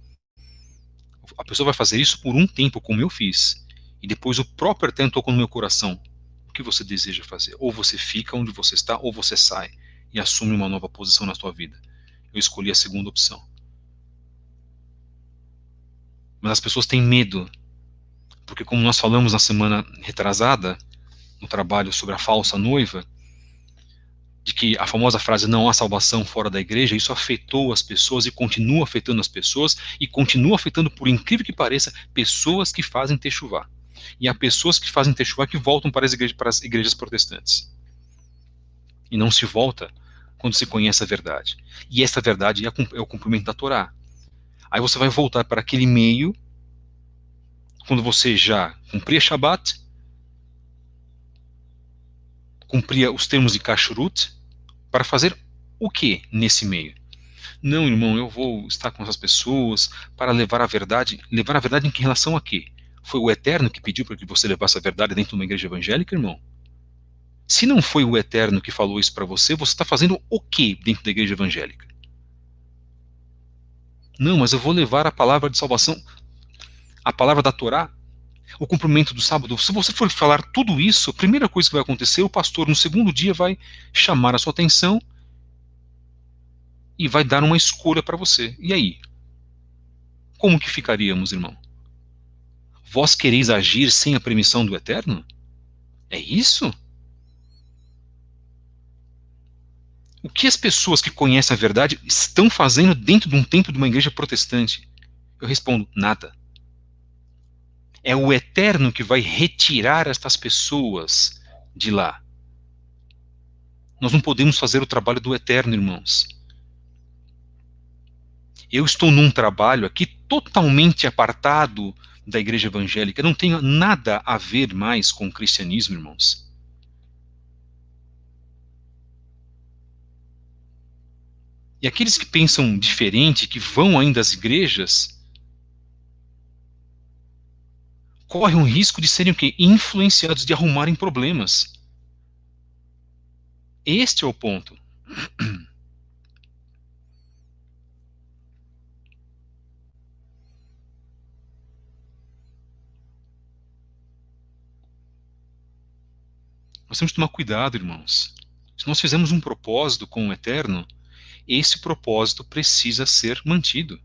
A pessoa vai fazer isso por um tempo, como eu fiz. E depois o próprio Eterno tocou no meu coração. O que você deseja fazer? Ou você fica onde você está, ou você sai e assume uma nova posição na sua vida. Eu escolhi a segunda opção. Mas as pessoas têm medo, porque como nós falamos na semana retrasada, no trabalho sobre a falsa noiva, de que a famosa frase não há salvação fora da igreja, isso afetou as pessoas e continua afetando as pessoas e continua afetando, por incrível que pareça, pessoas que fazem techuvá. E há pessoas que fazem techuvá que voltam para as igrejas protestantes. E não se volta quando se conhece a verdade. E essa verdade é o cumprimento da Torá. Aí você vai voltar para aquele meio, quando você já cumpria Shabat, cumpria os termos de Kashrut, para fazer o que nesse meio? Não, irmão, eu vou estar com essas pessoas para levar a verdade. Levar a verdade em relação a quê? Foi o Eterno que pediu para que você levasse a verdade dentro de uma igreja evangélica, irmão? Se não foi o Eterno que falou isso para você, você está fazendo o que dentro da igreja evangélica? Não, mas eu vou levar a palavra de salvação, a palavra da Torá, o cumprimento do sábado. Se você for falar tudo isso, a primeira coisa que vai acontecer, o pastor no segundo dia vai chamar a sua atenção e vai dar uma escolha para você. E aí? Como que ficaríamos, irmão? Vós quereis agir sem a permissão do Eterno? É isso? O que as pessoas que conhecem a verdade estão fazendo dentro de um templo de uma igreja protestante? Eu respondo, nada. É o Eterno que vai retirar estas pessoas de lá. Nós não podemos fazer o trabalho do Eterno, irmãos. Eu estou num trabalho aqui totalmente apartado da igreja evangélica. Eu não tenho nada a ver mais com o cristianismo, irmãos. E aqueles que pensam diferente, que vão ainda às igrejas, correm o risco de serem o quê? Influenciados, de arrumarem problemas. Este é o ponto. Nós temos que tomar cuidado, irmãos. Se nós fizermos um propósito com o Eterno, esse propósito precisa ser mantido.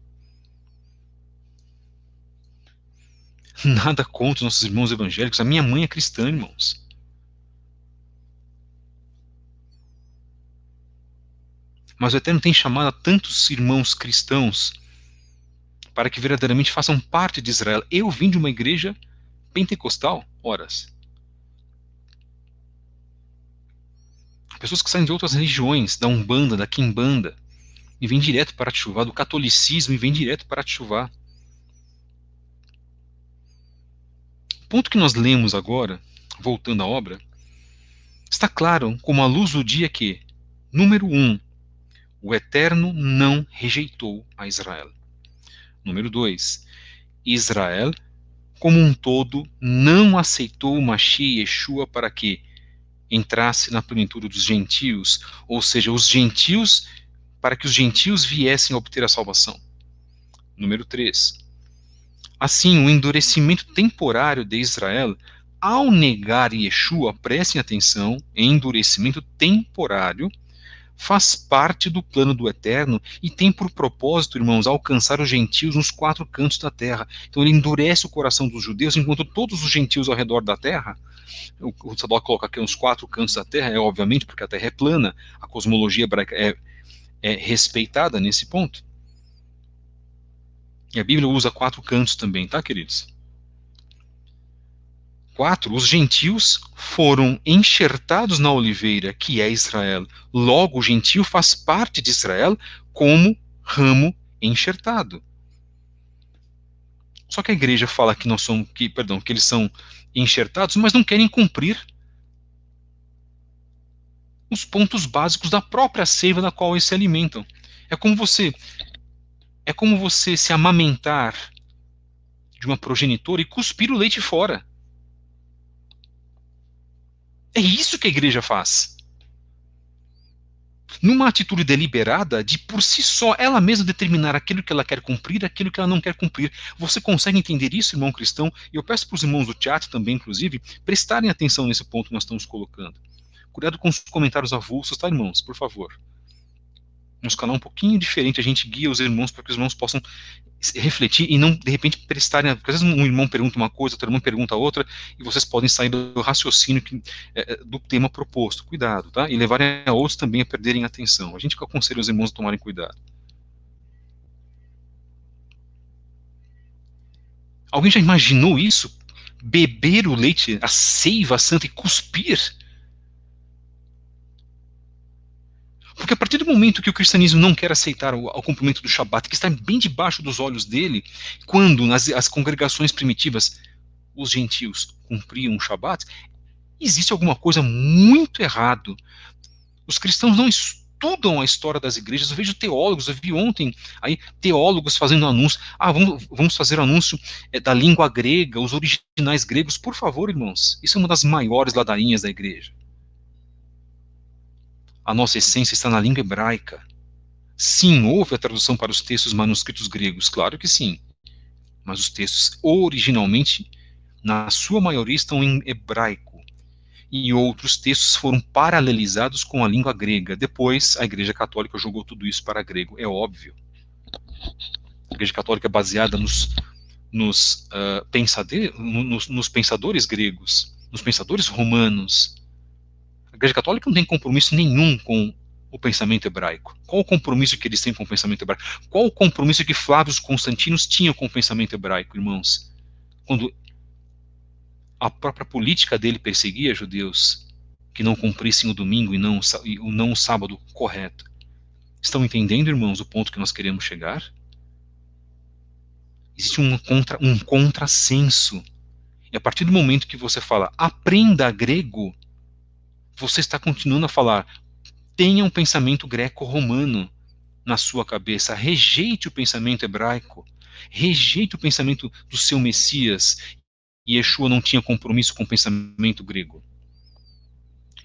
Nada contra os nossos irmãos evangélicos. A minha mãe é cristã, irmãos. Mas o Eterno tem chamado a tantos irmãos cristãos para que verdadeiramente façam parte de Israel. Eu vim de uma igreja pentecostal, horas. Pessoas que saem de outras religiões, da Umbanda, da Quimbanda, e vêm direto para Teshuvá, do catolicismo e vêm direto para Teshuvá. O ponto que nós lemos agora, voltando à obra, está claro como a luz do dia que, número 1, o Eterno não rejeitou a Israel. Número 2, Israel, como um todo, não aceitou o Mashiach Yeshua para que entrasse na plenitude dos gentios, ou seja, os gentios, para que os gentios viessem a obter a salvação. Número 3. Assim, o endurecimento temporário de Israel, ao negar Yeshua, prestem atenção, endurecimento temporário, faz parte do plano do Eterno e tem por propósito, irmãos, alcançar os gentios nos 4 cantos da terra. Então ele endurece o coração dos judeus, enquanto todos os gentios ao redor da terra, o Sadoc coloca aqui nos 4 cantos da terra, é obviamente porque a terra é plana, a cosmologia hebraica é respeitada nesse ponto. E a Bíblia usa 4 cantos também, tá, queridos? 4, os gentios foram enxertados na oliveira, que é Israel. Logo, o gentio faz parte de Israel como ramo enxertado. Só que a igreja fala que que eles são enxertados, mas não querem cumprir os pontos básicos da própria seiva da qual eles se alimentam. É como você se amamentar de uma progenitora e cuspir o leite fora. É isso que a igreja faz. numa atitude deliberada de, por si só, ela mesma determinar aquilo que ela quer cumprir, aquilo que ela não quer cumprir. Você consegue entender isso, irmão cristão? E eu peço para os irmãos do chat também, inclusive, prestarem atenção nesse ponto que nós estamos colocando. Cuidado com os comentários avulsos, tá, irmãos? Por favor. Nos canal um pouquinho diferente, a gente guia os irmãos para que os irmãos possam refletir e não, de repente, prestarem... Porque às vezes um irmão pergunta uma coisa, outro irmão pergunta outra, e vocês podem sair do raciocínio do tema proposto. Cuidado, tá? E levarem a outros também a perderem a atenção. A gente aconselha os irmãos a tomarem cuidado. Alguém já imaginou isso? Beber o leite, a seiva santa e cuspir? Porque a partir do momento que o cristianismo não quer aceitar o cumprimento do Shabat, que está bem debaixo dos olhos dele, quando as congregações primitivas, os gentios, cumpriam o Shabat, existe alguma coisa muito errado. Os cristãos não estudam a história das igrejas. Eu vejo teólogos, eu vi ontem aí teólogos fazendo anúncio. Vamos fazer anúncio da língua grega, os originais gregos. Por favor, irmãos, isso é uma das maiores ladainhas da igreja. A nossa essência está na língua hebraica. Sim, houve a tradução para os textos manuscritos gregos, claro que sim. Mas os textos originalmente, na sua maioria, estão em hebraico. E outros textos foram paralelizados com a língua grega. Depois, a Igreja Católica jogou tudo isso para grego, é óbvio. A Igreja Católica é baseada nos pensadores gregos, nos pensadores romanos. A Igreja Católica não tem compromisso nenhum com o pensamento hebraico. Qual o compromisso que eles têm com o pensamento hebraico? Qual o compromisso que Flávio Constantinos tinha com o pensamento hebraico, irmãos? Quando a própria política dele perseguia judeus que não cumprissem o domingo e não o sábado correto. Estão entendendo, irmãos, o ponto que nós queremos chegar? Existe um contrassenso. E a partir do momento que você fala, aprenda grego, você está continuando a falar, tenha um pensamento greco-romano na sua cabeça, rejeite o pensamento hebraico, rejeite o pensamento do seu Messias. E Yeshua não tinha compromisso com o pensamento grego.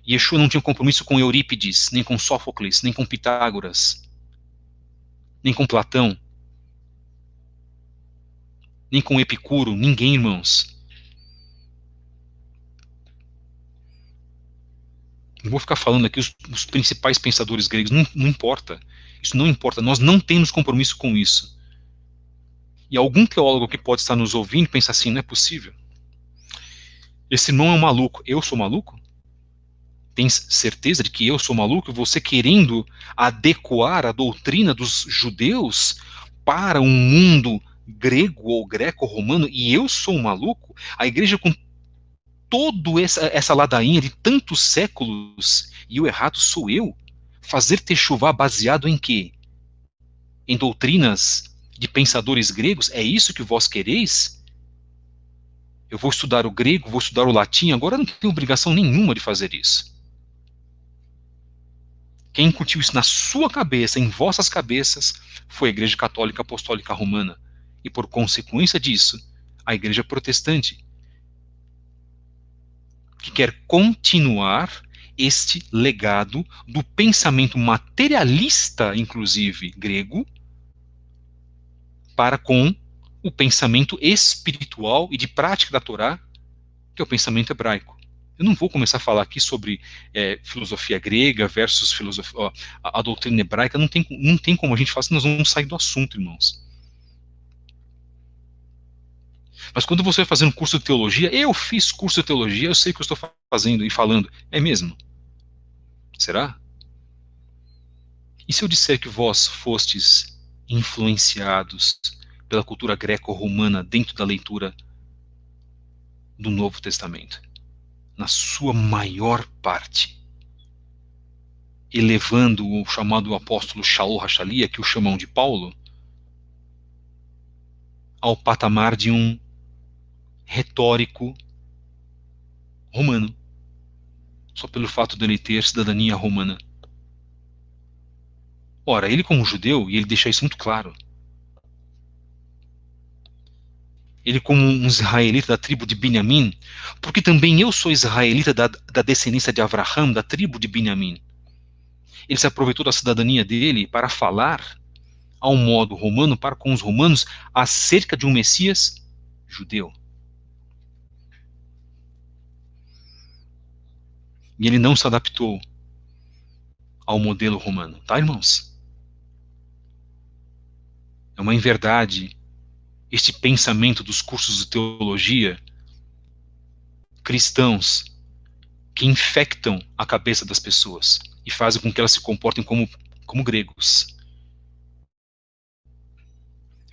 Yeshua não tinha compromisso com Eurípides, nem com Sófocles, nem com Pitágoras, nem com Platão, nem com Epicuro, ninguém, irmãos. Não vou ficar falando aqui os principais pensadores gregos, não importa. Isso não importa, nós não temos compromisso com isso. E algum teólogo que pode estar nos ouvindo pensa assim, não é possível. Esse irmão é um maluco. Eu sou maluco? Tem certeza de que eu sou maluco? Você querendo adequar a doutrina dos judeus para um mundo grego ou greco-romano e eu sou um maluco? A igreja com toda essa ladainha de tantos séculos e o errado sou eu? Fazer techuvá baseado em quê? Em doutrinas de pensadores gregos? É isso que vós quereis? Eu vou estudar o grego, vou estudar o latim, agora não tenho obrigação nenhuma de fazer isso. Quem incutiu isso na sua cabeça, em vossas cabeças, foi a Igreja Católica Apostólica Romana. E por consequência disso, a Igreja Protestante, que quer continuar este legado do pensamento materialista, inclusive grego, para com o pensamento espiritual e de prática da Torá, que é o pensamento hebraico. Eu não vou começar a falar aqui sobre filosofia grega versus a doutrina hebraica, não tem como a gente falar, nós vamos sair do assunto, irmãos. Mas quando você vai fazer um curso de teologia, eu fiz curso de teologia, eu sei o que eu estou fazendo e falando. É mesmo? Será? E se eu disser que vós fostes influenciados pela cultura greco-romana dentro da leitura do Novo Testamento? Na sua maior parte. Elevando o chamado apóstolo Shaul Hachalia, que o chamam de Paulo, ao patamar de um retórico romano, só pelo fato de ele ter cidadania romana. Ora, ele como judeu, e ele deixa isso muito claro, ele como um israelita da tribo de Benjamim, porque também eu sou israelita da descendência de Avraham, da tribo de Benjamim. ele se aproveitou da cidadania dele para falar ao modo romano, para com os romanos, acerca de um Messias judeu. E ele não se adaptou ao modelo romano, tá, irmãos? É uma inverdade este pensamento dos cursos de teologia cristãos que infectam a cabeça das pessoas e fazem com que elas se comportem como gregos.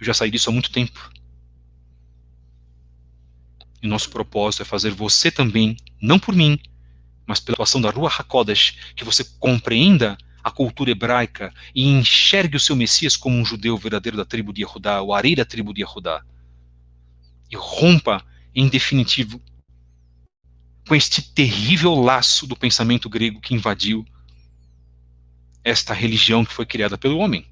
Eu já saí disso há muito tempo. E o nosso propósito é fazer você também, não por mim, mas pela atuação da Ruach HaKodesh, que você compreenda a cultura hebraica e enxergue o seu Messias como um judeu verdadeiro da tribo de Yehudá, o Ari da tribo de Yehudá. E rompa, em definitivo, com este terrível laço do pensamento grego que invadiu esta religião que foi criada pelo homem.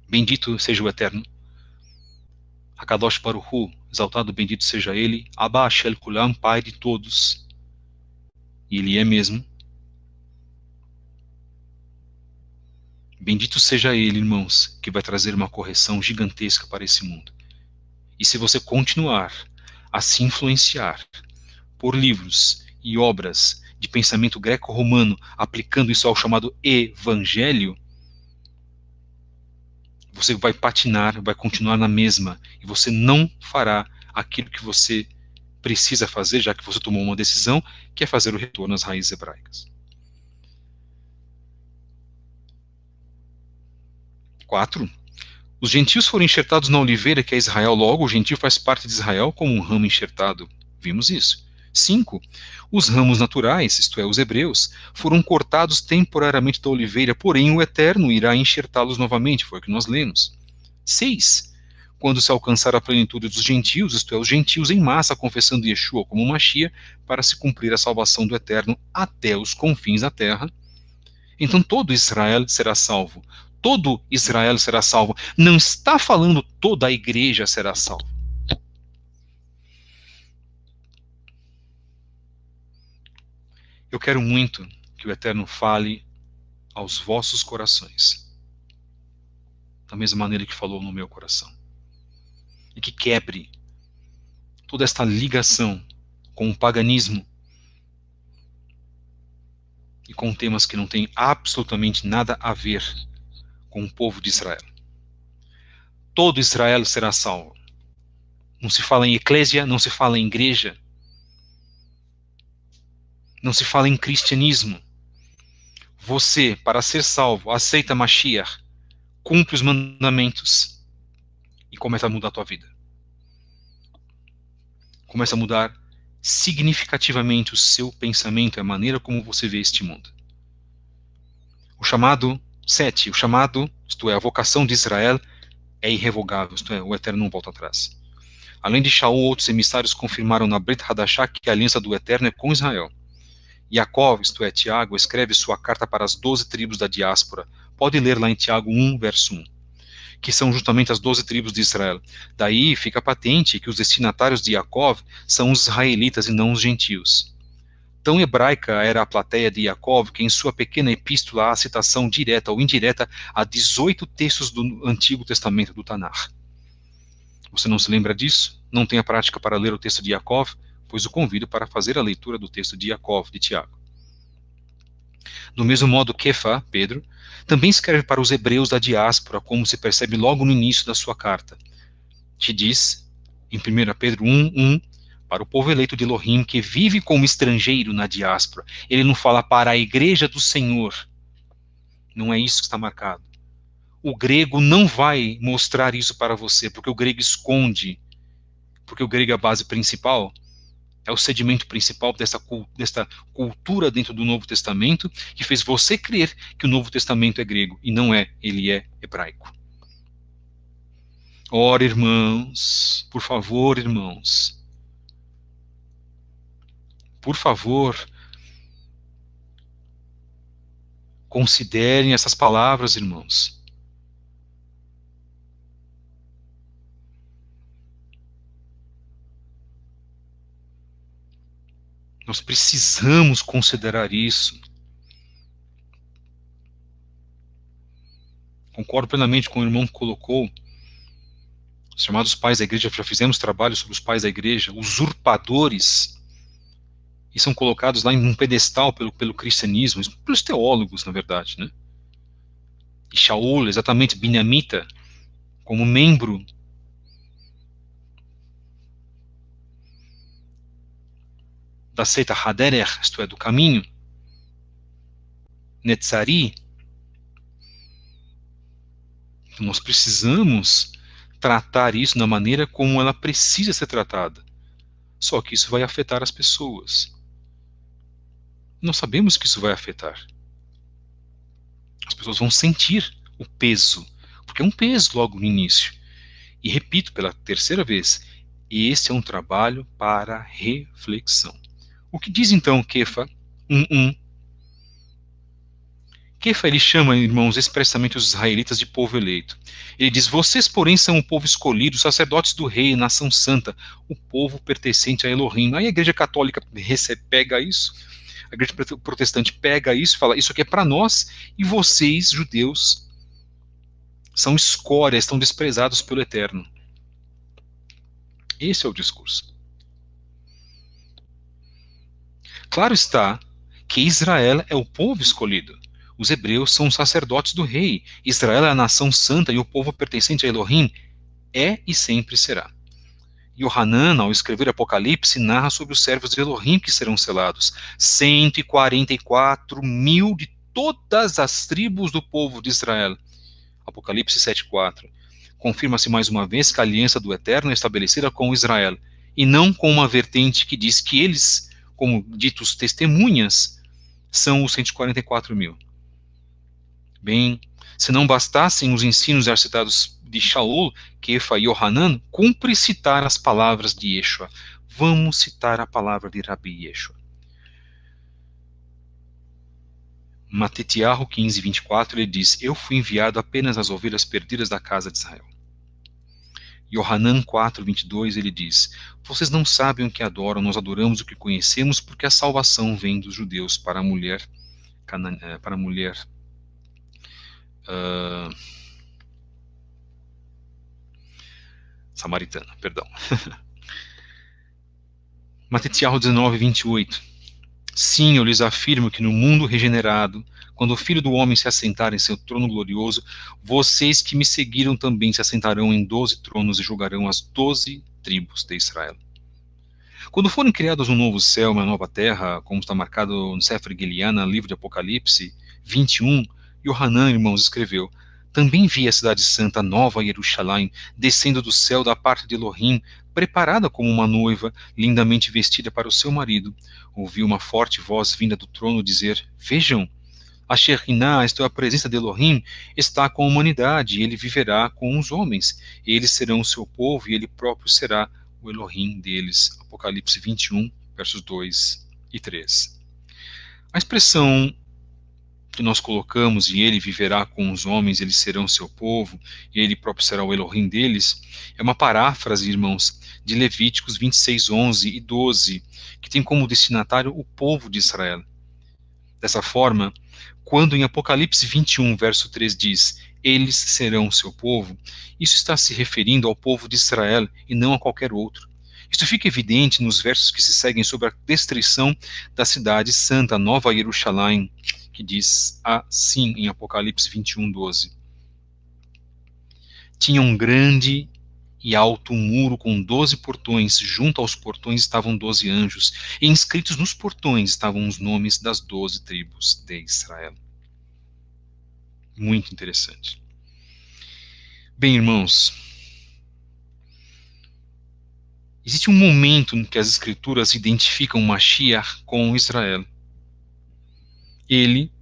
Bendito seja o Eterno. Hakadosh Baruch Hu, exaltado bendito seja ele, Abba Shel Kulam, Pai de todos. E ele é mesmo. Bendito seja ele, irmãos, que vai trazer uma correção gigantesca para esse mundo. E se você continuar a se influenciar por livros e obras de pensamento greco-romano, aplicando isso ao chamado evangelho, você vai patinar, vai continuar na mesma, e você não fará aquilo que você precisa fazer, já que você tomou uma decisão, que é fazer o retorno às raízes hebraicas. 4. Os gentios foram enxertados na oliveira que é Israel, logo o gentio faz parte de Israel como um ramo enxertado. Vimos isso. 5. Os ramos naturais, isto é, os hebreus, foram cortados temporariamente da oliveira, porém o Eterno irá enxertá-los novamente, foi o que nós lemos. 6. Quando se alcançar a plenitude dos gentios, isto é, os gentios em massa confessando Yeshua como Mashiach, para se cumprir a salvação do Eterno até os confins da terra, então todo Israel será salvo. Todo Israel será salvo. Não está falando toda a igreja será salva. Eu quero muito que o Eterno fale aos vossos corações, da mesma maneira que falou no meu coração. E que quebre toda esta ligação com o paganismo e com temas que não têm absolutamente nada a ver com o povo de Israel. Todo Israel será salvo. Não se fala em eclésia, não se fala em igreja, não se fala em cristianismo. Você, para ser salvo, aceita Mashiach, cumpre os mandamentos e começa a mudar a tua vida. Começa a mudar significativamente o seu pensamento e a maneira como você vê este mundo. O chamado 7, o chamado, isto é, a vocação de Israel é irrevogável, isto é, o Eterno não volta atrás. Além de Shaul, outros emissários confirmaram na Brit Hadashah que a aliança do Eterno é com Israel. Jacó, isto é, Tiago, escreve sua carta para as 12 tribos da diáspora. Pode ler lá em Tiago 1, verso 1. Que são justamente as 12 tribos de Israel. Daí fica patente que os destinatários de Jacó são os israelitas e não os gentios. Tão hebraica era a plateia de Jacó que em sua pequena epístola há citação direta ou indireta a 18 textos do Antigo Testamento do Tanar. Você não se lembra disso? Não tem a prática para ler o texto de Jacó? Pois o convido para fazer a leitura do texto de Jacó, de Tiago. Do mesmo modo, Kefa, Pedro, também escreve para os hebreus da diáspora, como se percebe logo no início da sua carta. Te diz, em 1 Pedro 1:1, para o povo eleito de Elohim, que vive como estrangeiro na diáspora. Ele não fala para a igreja do Senhor. Não é isso que está marcado. O grego não vai mostrar isso para você, porque o grego esconde, porque o grego é a base principal, é o sedimento principal desta cultura dentro do Novo Testamento, que fez você crer que o Novo Testamento é grego, e não é, ele é hebraico. Ora, irmãos, por favor, irmãos, por favor, considerem essas palavras, irmãos. Nós precisamos considerar isso. concordo plenamente com o irmão que colocou, os chamados pais da igreja, já fizemos trabalho sobre os pais da igreja, usurpadores, e são colocados lá em um pedestal pelo cristianismo, pelos teólogos, na verdade, né? E Shaul, exatamente, Binamita, como membro da seita Haderech, isto é, do caminho, Netzari. Então nós precisamos tratar isso da maneira como ela precisa ser tratada. Só que isso vai afetar as pessoas. Nós sabemos que isso vai afetar. As pessoas vão sentir o peso, porque é um peso logo no início. E repito pela terceira vez, esse é um trabalho para reflexão. O que diz então Kefa 1:1? Kefa, ele chama, irmãos, expressamente os israelitas de povo eleito. Ele diz, vocês, porém, são o povo escolhido, sacerdotes do rei, nação santa, o povo pertencente a Elohim. Aí a igreja católica pega isso, a igreja protestante pega isso e fala, isso aqui é para nós, e vocês, judeus, são escória, estão desprezados pelo Eterno. Esse é o discurso. Claro está que Israel é o povo escolhido. Os hebreus são os sacerdotes do rei. Israel é a nação santa e o povo pertencente a Elohim é e sempre será. Yohanan, ao escrever Apocalipse, narra sobre os servos de Elohim que serão selados. 144 mil de todas as tribos do povo de Israel. Apocalipse 7:4. Confirma-se mais uma vez que a aliança do Eterno é estabelecida com Israel, e não com uma vertente que diz que eles, como ditos testemunhas, são os 144 mil. Bem, se não bastassem os ensinos já citados de Shaul, Kefa e Yohanan, cumpre citar as palavras de Yeshua. Vamos citar a palavra de Rabi Yeshua. Matetiahu 15:24, ele diz, eu fui enviado apenas às ovelhas perdidas da casa de Israel. Yohanan 4:22, ele diz, vocês não sabem o que adoram, nós adoramos o que conhecemos, porque a salvação vem dos judeus para a mulher, samaritana, perdão. Matetiahu 19:28. Sim, eu lhes afirmo que no mundo regenerado, quando o Filho do Homem se assentar em seu trono glorioso, vocês que me seguiram também se assentarão em 12 tronos e julgarão as 12 tribos de Israel. Quando forem criados um novo céu e uma nova terra, como está marcado no Sefer Giliana, livro de Apocalipse 21, Yohanan, irmãos, escreveu, também vi a cidade santa, Nova Jerusalém, descendo do céu da parte de Elohim, preparada como uma noiva, lindamente vestida para o seu marido. Ouvi uma forte voz vinda do trono dizer, vejam, a Shekhinah, isto é, a presença de Elohim, está com a humanidade, e ele viverá com os homens. Eles serão o seu povo, e ele próprio será o Elohim deles. Apocalipse 21, versos 2 e 3. A expressão que nós colocamos, e ele viverá com os homens, eles serão seu povo, e ele próprio será o Elohim deles, é uma paráfrase, irmãos, de Levíticos 26, 11 e 12, que tem como destinatário o povo de Israel. Dessa forma, quando em Apocalipse 21, verso 3 diz, eles serão seu povo, isso está se referindo ao povo de Israel e não a qualquer outro. Isto fica evidente nos versos que se seguem sobre a destruição da cidade santa, Nova Jerusalém, que diz assim em Apocalipse 21, 12. Tinha um grande e alto muro com 12 portões, junto aos portões estavam 12 anjos, e inscritos nos portões estavam os nomes das 12 tribos de Israel. Muito interessante. Bem, irmãos, existe um momento em que as escrituras identificam Mashiach com Israel. Ele,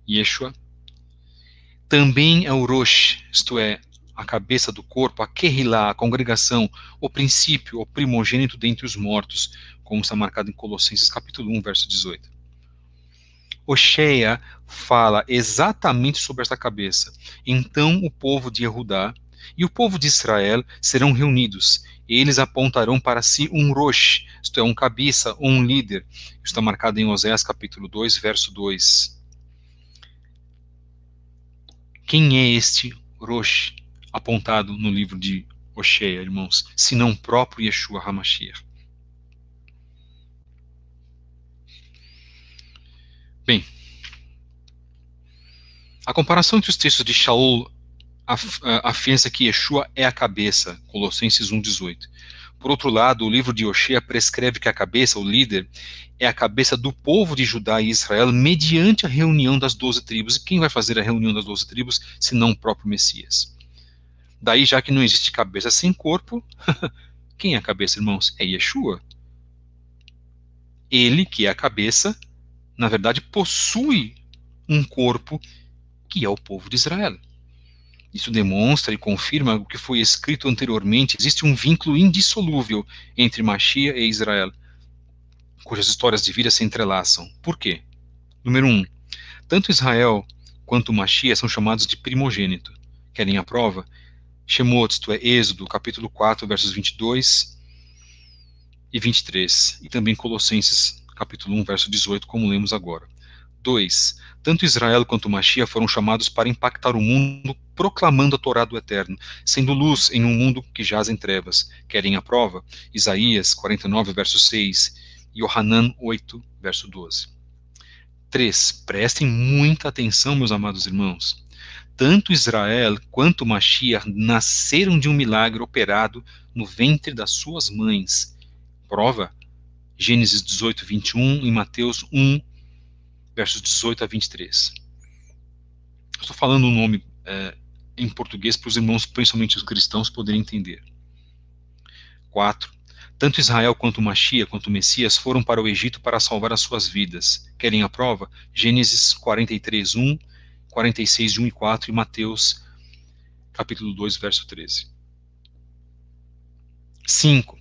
Yeshua, também é o Rosh, isto é, a cabeça do corpo, a Kehilá, a congregação, o princípio, o primogênito dentre os mortos, como está marcado em Colossenses capítulo 1, verso 18. Oshéia fala exatamente sobre esta cabeça. Então o povo de Yehudá e o povo de Israel serão reunidos. Eles apontarão para si um Rosh, isto é, um cabeça ou um líder. Isso está marcado em Oséias capítulo 2, verso 2. Quem é este Rosh apontado no livro de Oshéia, irmãos, senão o próprio Yeshua HaMashiach? Bem, a comparação entre os textos de Shaul afirma que Yeshua é a cabeça, Colossenses 1,18. Por outro lado, o livro de Oshéia prescreve que a cabeça, o líder, é a cabeça do povo de Judá e Israel mediante a reunião das 12 tribos. E quem vai fazer a reunião das 12 tribos, senão o próprio Messias? Daí, já que não existe cabeça sem corpo, quem é a cabeça, irmãos? É Yeshua. Ele, que é a cabeça, na verdade, possui um corpo que é o povo de Israel. Isso demonstra e confirma o que foi escrito anteriormente. Existe um vínculo indissolúvel entre Mashiach e Israel, cujas histórias de vida se entrelaçam. Por quê? Número 1. Tanto Israel quanto Mashiach são chamados de primogênito. Querem a prova? Shemot, isto é, Êxodo, capítulo 4, versos 22 e 23. E também Colossenses, capítulo 1, verso 18, como lemos agora. 2. Tanto Israel quanto Mashiach foram chamados para impactar o mundo proclamando a Torá do Eterno, sendo luz em um mundo que jaz em trevas. Querem a prova? Isaías 49, verso 6 e Yohanan 8, verso 12. 3. Prestem muita atenção, meus amados irmãos. Tanto Israel quanto Mashiach nasceram de um milagre operado no ventre das suas mães. Prova? Gênesis 18, 21 e Mateus 1, versos 18 a 23. Estou falando um nome em português para os irmãos, principalmente os cristãos, poderem entender. 4. Tanto Israel quanto Mashiach, quanto o Messias, foram para o Egito para salvar as suas vidas. Querem a prova? Gênesis 43, 1, 46, 1 e 4 e Mateus, capítulo 2, verso 13. 5.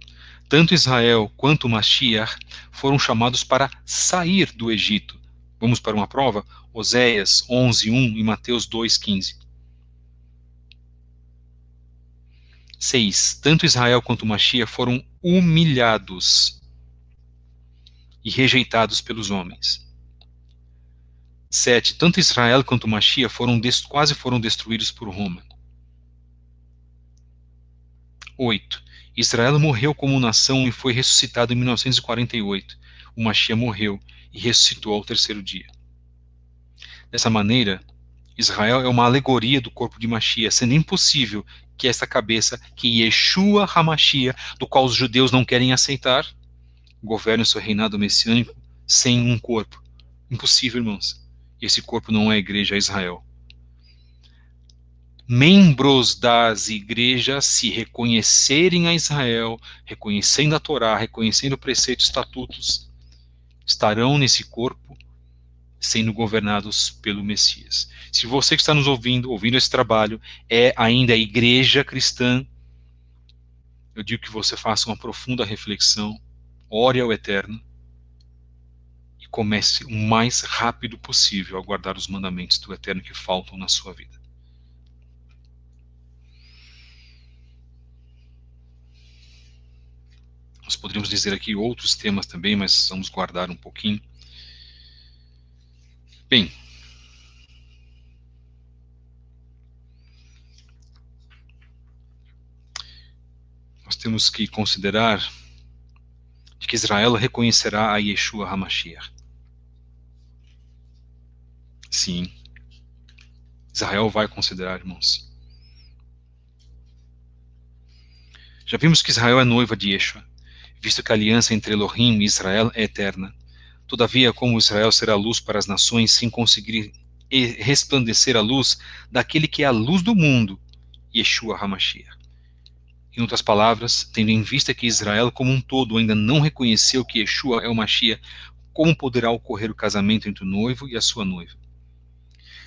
Tanto Israel quanto Mashiach foram chamados para sair do Egito. Vamos para uma prova? Oséias 11, 1 e Mateus 2, 15. 6. Tanto Israel quanto Mashiach foram humilhados e rejeitados pelos homens. 7. Tanto Israel quanto Mashiach quase foram destruídos por Roma. 8. Israel morreu como nação e foi ressuscitado em 1948. O Mashiach morreu e ressuscitou ao terceiro dia. Dessa maneira, Israel é uma alegoria do corpo de Mashiach, sendo impossível que esta cabeça, que Yeshua HaMashiach, do qual os judeus não querem aceitar, governe o seu reinado messiânico sem um corpo. Impossível, irmãos. Esse corpo não é a igreja, é Israel. Membros das igrejas, se reconhecerem a Israel, reconhecendo a Torá, reconhecendo preceitos e estatutos, estarão nesse corpo sendo governados pelo Messias. Se você que está nos ouvindo esse trabalho, é ainda a igreja cristã, eu digo que você faça uma profunda reflexão, ore ao Eterno e comece o mais rápido possível a guardar os mandamentos do Eterno que faltam na sua vida. Nós poderíamos dizer aqui outros temas também, mas vamos guardar um pouquinho. Bem, nós temos que considerar de que Israel reconhecerá a Yeshua HaMashiach. Sim, Israel vai considerar, irmãos. Já vimos que Israel é noiva de Yeshua, visto que a aliança entre Elohim e Israel é eterna. Todavia, como Israel será luz para as nações sem conseguir resplandecer a luz daquele que é a luz do mundo, Yeshua HaMashiach. Em outras palavras, tendo em vista que Israel como um todo ainda não reconheceu que Yeshua é o Mashiach, como poderá ocorrer o casamento entre o noivo e a sua noiva?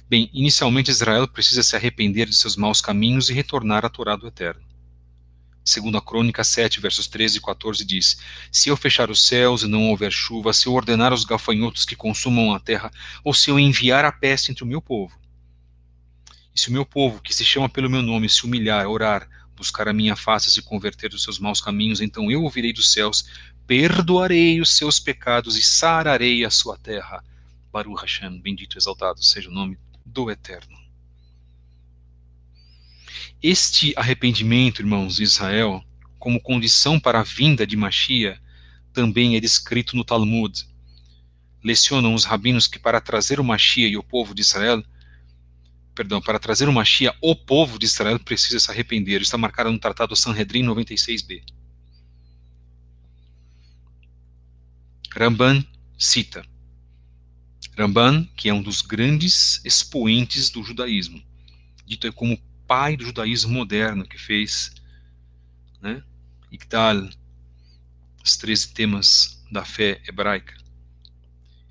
Bem, inicialmente Israel precisa se arrepender de seus maus caminhos e retornar à Torá do Eterno. Segundo a Crônica 7, versos 13 e 14 diz: Se eu fechar os céus e não houver chuva, se eu ordenar aos gafanhotos que consumam a terra, ou se eu enviar a peste entre o meu povo, e se o meu povo, que se chama pelo meu nome, se humilhar, orar, buscar a minha face e se converter dos seus maus caminhos, então eu ouvirei dos céus, perdoarei os seus pecados e sararei a sua terra. Baruch Hashem, bendito e exaltado seja o nome do Eterno. Este arrependimento, irmãos, de Israel, como condição para a vinda de Mashiach, também é descrito no Talmud. Lecionam os rabinos que para trazer o Mashiach e o povo de Israel, para trazer o Mashiach, o povo de Israel precisa se arrepender. Está marcado no Tratado Sanhedrin 96b. Ramban cita. Ramban, que é um dos grandes expoentes do judaísmo, dito como pai do judaísmo moderno, que fez, né, Igdal, os 13 temas da fé hebraica.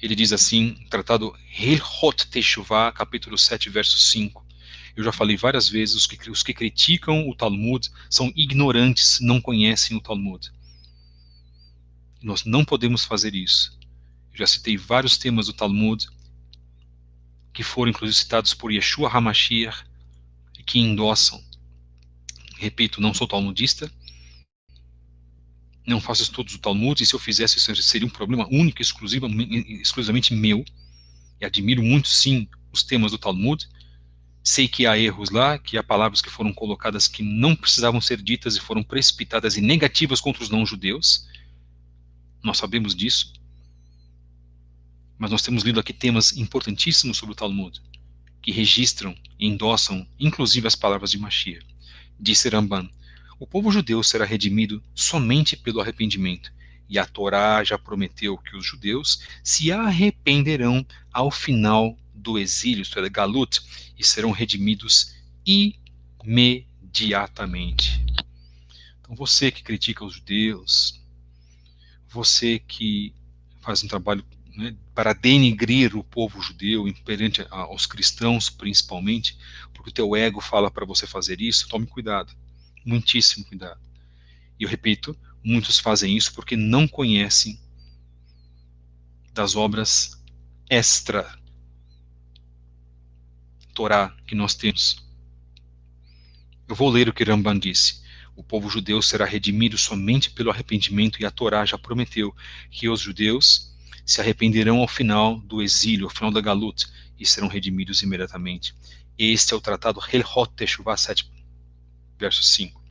Ele diz assim, tratado Hilchot Teshuvah, capítulo 7, verso 5. Eu já falei várias vezes, os que criticam o Talmud são ignorantes, não conhecem o Talmud. Nós não podemos fazer isso. Eu já citei vários temas do Talmud, que foram inclusive citados por Yeshua HaMashiach, e que endossam. Repito, não sou talmudista, não faço estudos do Talmud, e se eu fizesse isso seria um problema único, exclusivamente meu, e admiro muito sim os temas do Talmud. Sei que há erros lá, que há palavras que foram colocadas que não precisavam ser ditas e foram precipitadas e negativas contra os não-judeus. Nós sabemos disso. Mas nós temos lido aqui temas importantíssimos sobre o Talmud, que registram e endossam, inclusive, as palavras de Mashiach. Disse Ramban, o povo judeu será redimido somente pelo arrependimento, e a Torá já prometeu que os judeus se arrependerão ao final do exílio, isto é, da Galut, e serão redimidos imediatamente. Então você que critica os judeus, você que faz um trabalho, né, para denigrir o povo judeu, perante aos cristãos principalmente, porque o teu ego fala para você fazer isso, tome cuidado, muitíssimo cuidado. E eu repito, muitos fazem isso porque não conhecem das obras extra Torá que nós temos. Eu vou ler o que Ramban disse. O povo judeu será redimido somente pelo arrependimento, e a Torá já prometeu que os judeus se arrependerão ao final do exílio, ao final da Galut, e serão redimidos imediatamente. Este é o tratado Hilchot Teshuvah 7, verso 5.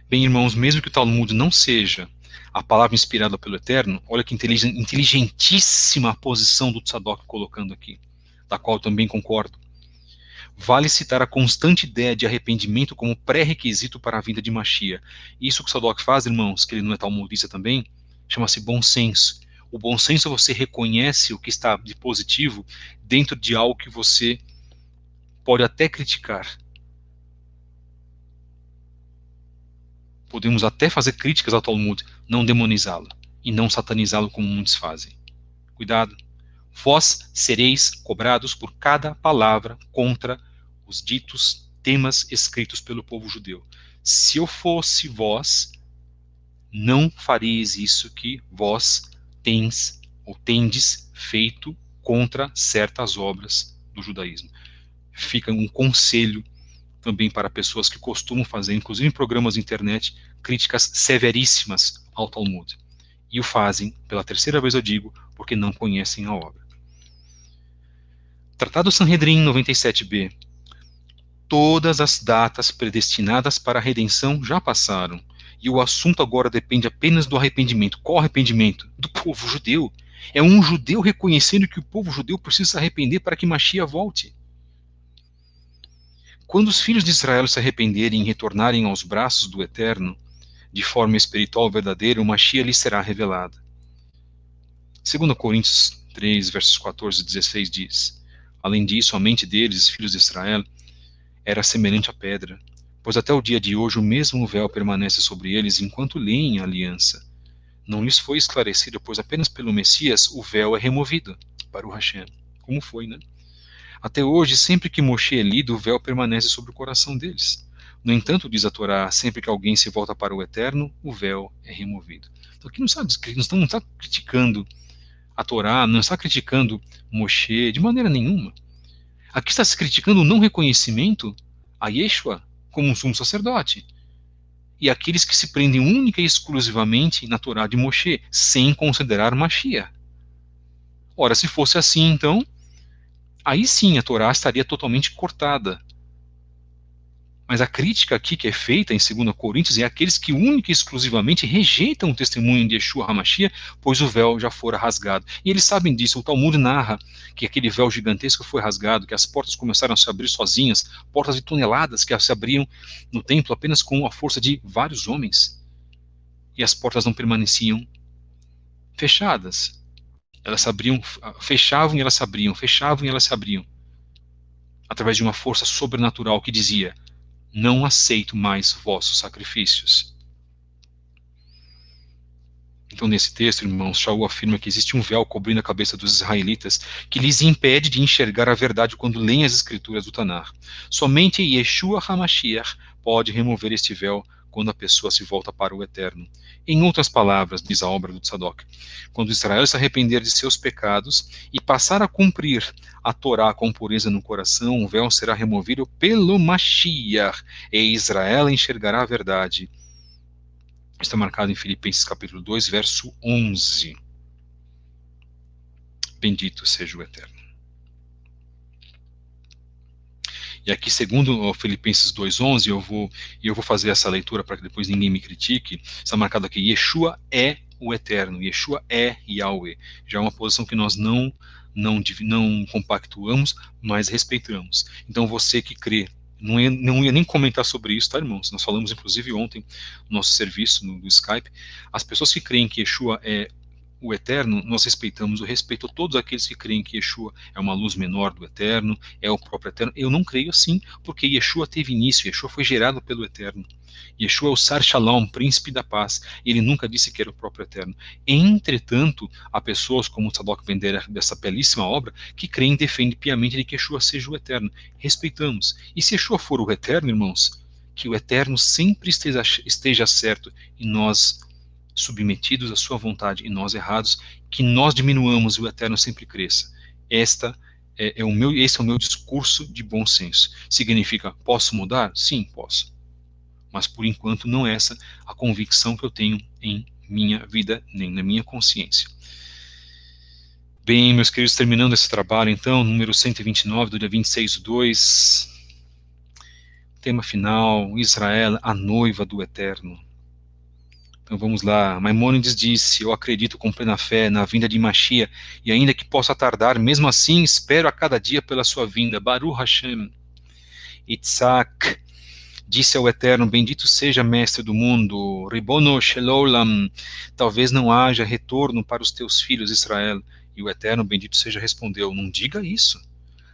Bem, irmãos, mesmo que o Talmud não seja a palavra inspirada pelo Eterno, olha que inteligentíssima a posição do Tzadok colocando aqui, da qual eu também concordo. Vale citar a constante ideia de arrependimento como pré-requisito para a vinda de Mashiach. Isso que o Tzadok faz, irmãos, que ele não é talmudista também, chama-se bom senso. O bom senso é você reconhece o que está de positivo dentro de algo que você pode até criticar. Podemos até fazer críticas ao Talmud, não demonizá-lo e não satanizá-lo como muitos fazem. Cuidado. Vós sereis cobrados por cada palavra contra os ditos temas escritos pelo povo judeu. Se eu fosse vós, não faríeis isso que vós tens ou tendes feito contra certas obras do judaísmo. Fica um conselho também para pessoas que costumam fazer, inclusive em programas de internet, críticas severíssimas ao Talmud. E o fazem, pela terceira vez eu digo, porque não conhecem a obra. Tratado Sanhedrin 97b. Todas as datas predestinadas para a redenção já passaram, e o assunto agora depende apenas do arrependimento. Qual arrependimento? Do povo judeu. É um judeu reconhecendo que o povo judeu precisa se arrepender para que Mashiach volte. Quando os filhos de Israel se arrependerem e retornarem aos braços do Eterno, de forma espiritual verdadeira, o Mashiach lhes será revelado. 2 Coríntios 3, versos 14 e 16 diz: além disso, a mente deles, filhos de Israel, era semelhante à pedra, pois até o dia de hoje o mesmo véu permanece sobre eles enquanto leem a aliança. Não lhes foi esclarecido, pois apenas pelo Messias o véu é removido, para o Hashem. Como foi, né? Até hoje, sempre que Moshe é lido, o véu permanece sobre o coração deles. No entanto, diz a Torá, sempre que alguém se volta para o Eterno, o véu é removido. Então aqui não está criticando a Torá, não está criticando Moshe de maneira nenhuma. Aqui está se criticando o não reconhecimento a Yeshua como um sumo sacerdote. E aqueles que se prendem única e exclusivamente na Torá de Moshe, sem considerar Mashiach. Ora, se fosse assim, então, aí sim a Torá estaria totalmente cortada. Mas a crítica aqui que é feita em 2 Coríntios é aqueles que única e exclusivamente rejeitam o testemunho de Yeshua HaMashiach, pois o véu já fora rasgado. E eles sabem disso, o Talmud narra que aquele véu gigantesco foi rasgado, que as portas começaram a se abrir sozinhas, portas de toneladas que se abriam no templo apenas com a força de vários homens. E as portas não permaneciam fechadas. Elas se abriam, fechavam e elas se abriam, fechavam e elas se abriam. Através de uma força sobrenatural que dizia: não aceito mais vossos sacrifícios. Então, nesse texto, irmãos, Shaul afirma que existe um véu cobrindo a cabeça dos israelitas que lhes impede de enxergar a verdade quando leem as escrituras do Tanar. Somente Yeshua HaMashiach pode remover este véu quando a pessoa se volta para o Eterno. Em outras palavras, diz a obra do Tzadok, quando Israel se arrepender de seus pecados e passar a cumprir a Torá com pureza no coração, o véu será removido pelo Mashiach, e Israel enxergará a verdade. Está marcado em Filipenses capítulo 2, verso 11. Bendito seja o Eterno. E aqui, segundo Filipenses 2:11, eu vou fazer essa leitura para que depois ninguém me critique. Está marcado aqui: Yeshua é o Eterno, Yeshua é Yahweh. Já é uma posição que nós não compactuamos, mas respeitamos. Então, você que crê, não ia nem comentar sobre isso, tá, irmãos? Nós falamos, inclusive, ontem, no nosso serviço, no Skype, as pessoas que creem que Yeshua é o Eterno, nós respeitamos. Eu respeito todos aqueles que creem que Yeshua é uma luz menor do Eterno, é o próprio Eterno. Eu não creio assim, porque Yeshua teve início, Yeshua foi gerado pelo Eterno. Yeshua é o Sar Shalom, príncipe da paz. Ele nunca disse que era o próprio Eterno. Entretanto, há pessoas como o Tzadok Bender, dessa belíssima obra, que creem e defendem piamente de que Yeshua seja o Eterno. Respeitamos. E se Yeshua for o Eterno, irmãos, que o Eterno sempre esteja certo e nós submetidos à sua vontade e nós errados, que nós diminuamos e o Eterno sempre cresça. Esse é o meu discurso de bom senso. Significa, posso mudar? Sim, posso. Mas por enquanto não é essa a convicção que eu tenho em minha vida, nem na minha consciência. Bem, meus queridos, terminando esse trabalho, então, número 129, do dia 26/2, tema final: Israel, a noiva do Eterno. Então vamos lá. Maimônides disse: eu acredito com plena fé na vinda de Mashiach, e ainda que possa tardar, mesmo assim espero a cada dia pela sua vinda. Baruch Hashem. Itzhak disse ao Eterno: bendito seja mestre do mundo, Ribono Shelolam, talvez não haja retorno para os teus filhos, Israel. E o Eterno, bendito seja, respondeu: não diga isso.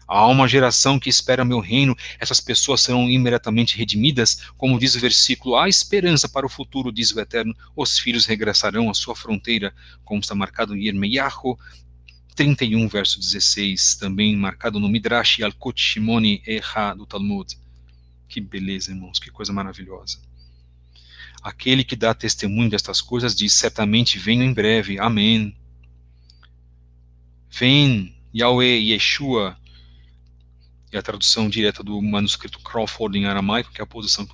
Há uma geração que espera meu reino, essas pessoas serão imediatamente redimidas, como diz o versículo: há esperança para o futuro, diz o Eterno, os filhos regressarão à sua fronteira, como está marcado em Yirmeyahu 31, verso 16, também marcado no Midrash Yalkut Shimoni Echa do Talmud. Que beleza, irmãos, que coisa maravilhosa. Aquele que dá testemunho destas coisas diz: certamente venho em breve, amém. Vem, Yahweh, Yeshua, é a tradução direta do manuscrito Crawford em aramaico, que é a posição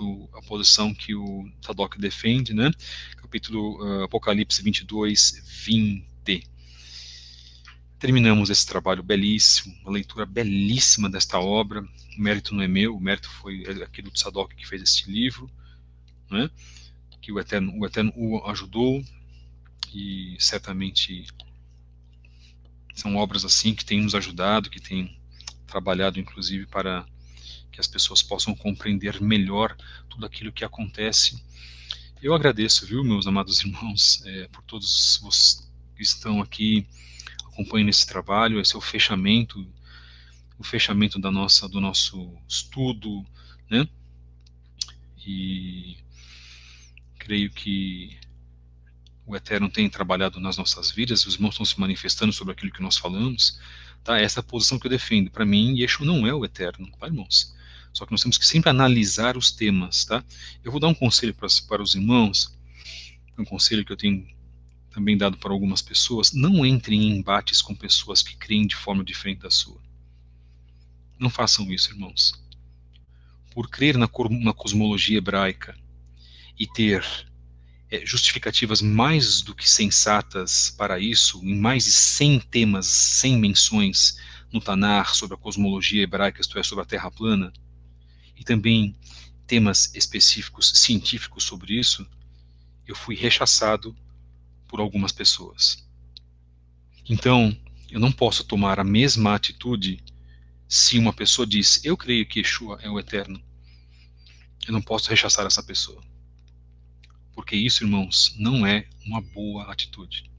que o Tzadok defende, né? Capítulo Apocalipse 22:20. Terminamos esse trabalho belíssimo, uma leitura belíssima desta obra. O mérito não é meu, o mérito foi aqui do Tzadok que fez este livro, né? Que o Eterno o ajudou, e certamente são obras assim que têm nos ajudado, que têm trabalhado inclusive para que as pessoas possam compreender melhor tudo aquilo que acontece. Eu agradeço, viu, meus amados irmãos, por todos vocês que estão aqui acompanhando esse trabalho. Esse é o fechamento do nosso estudo, né? E creio que o Eterno tem trabalhado nas nossas vidas, os irmãos estão se manifestando sobre aquilo que nós falamos, tá? Essa é a posição que eu defendo. Para mim, Yeshua não é o Eterno, tá, irmãos? Só que nós temos que sempre analisar os temas, tá? Eu vou dar um conselho para os irmãos, um conselho que eu tenho também dado para algumas pessoas: não entrem em embates com pessoas que creem de forma diferente da sua. Não façam isso, irmãos. Por crer na cosmologia hebraica e ter justificativas mais do que sensatas para isso, em mais de 100 temas, 100 menções no Tanar sobre a cosmologia hebraica, isto é, sobre a Terra plana, e também temas específicos científicos sobre isso, eu fui rechaçado por algumas pessoas. Então, eu não posso tomar a mesma atitude se uma pessoa diz, eu creio que Yeshua é o Eterno. Eu não posso rechaçar essa pessoa. Porque isso, irmãos, não é uma boa atitude.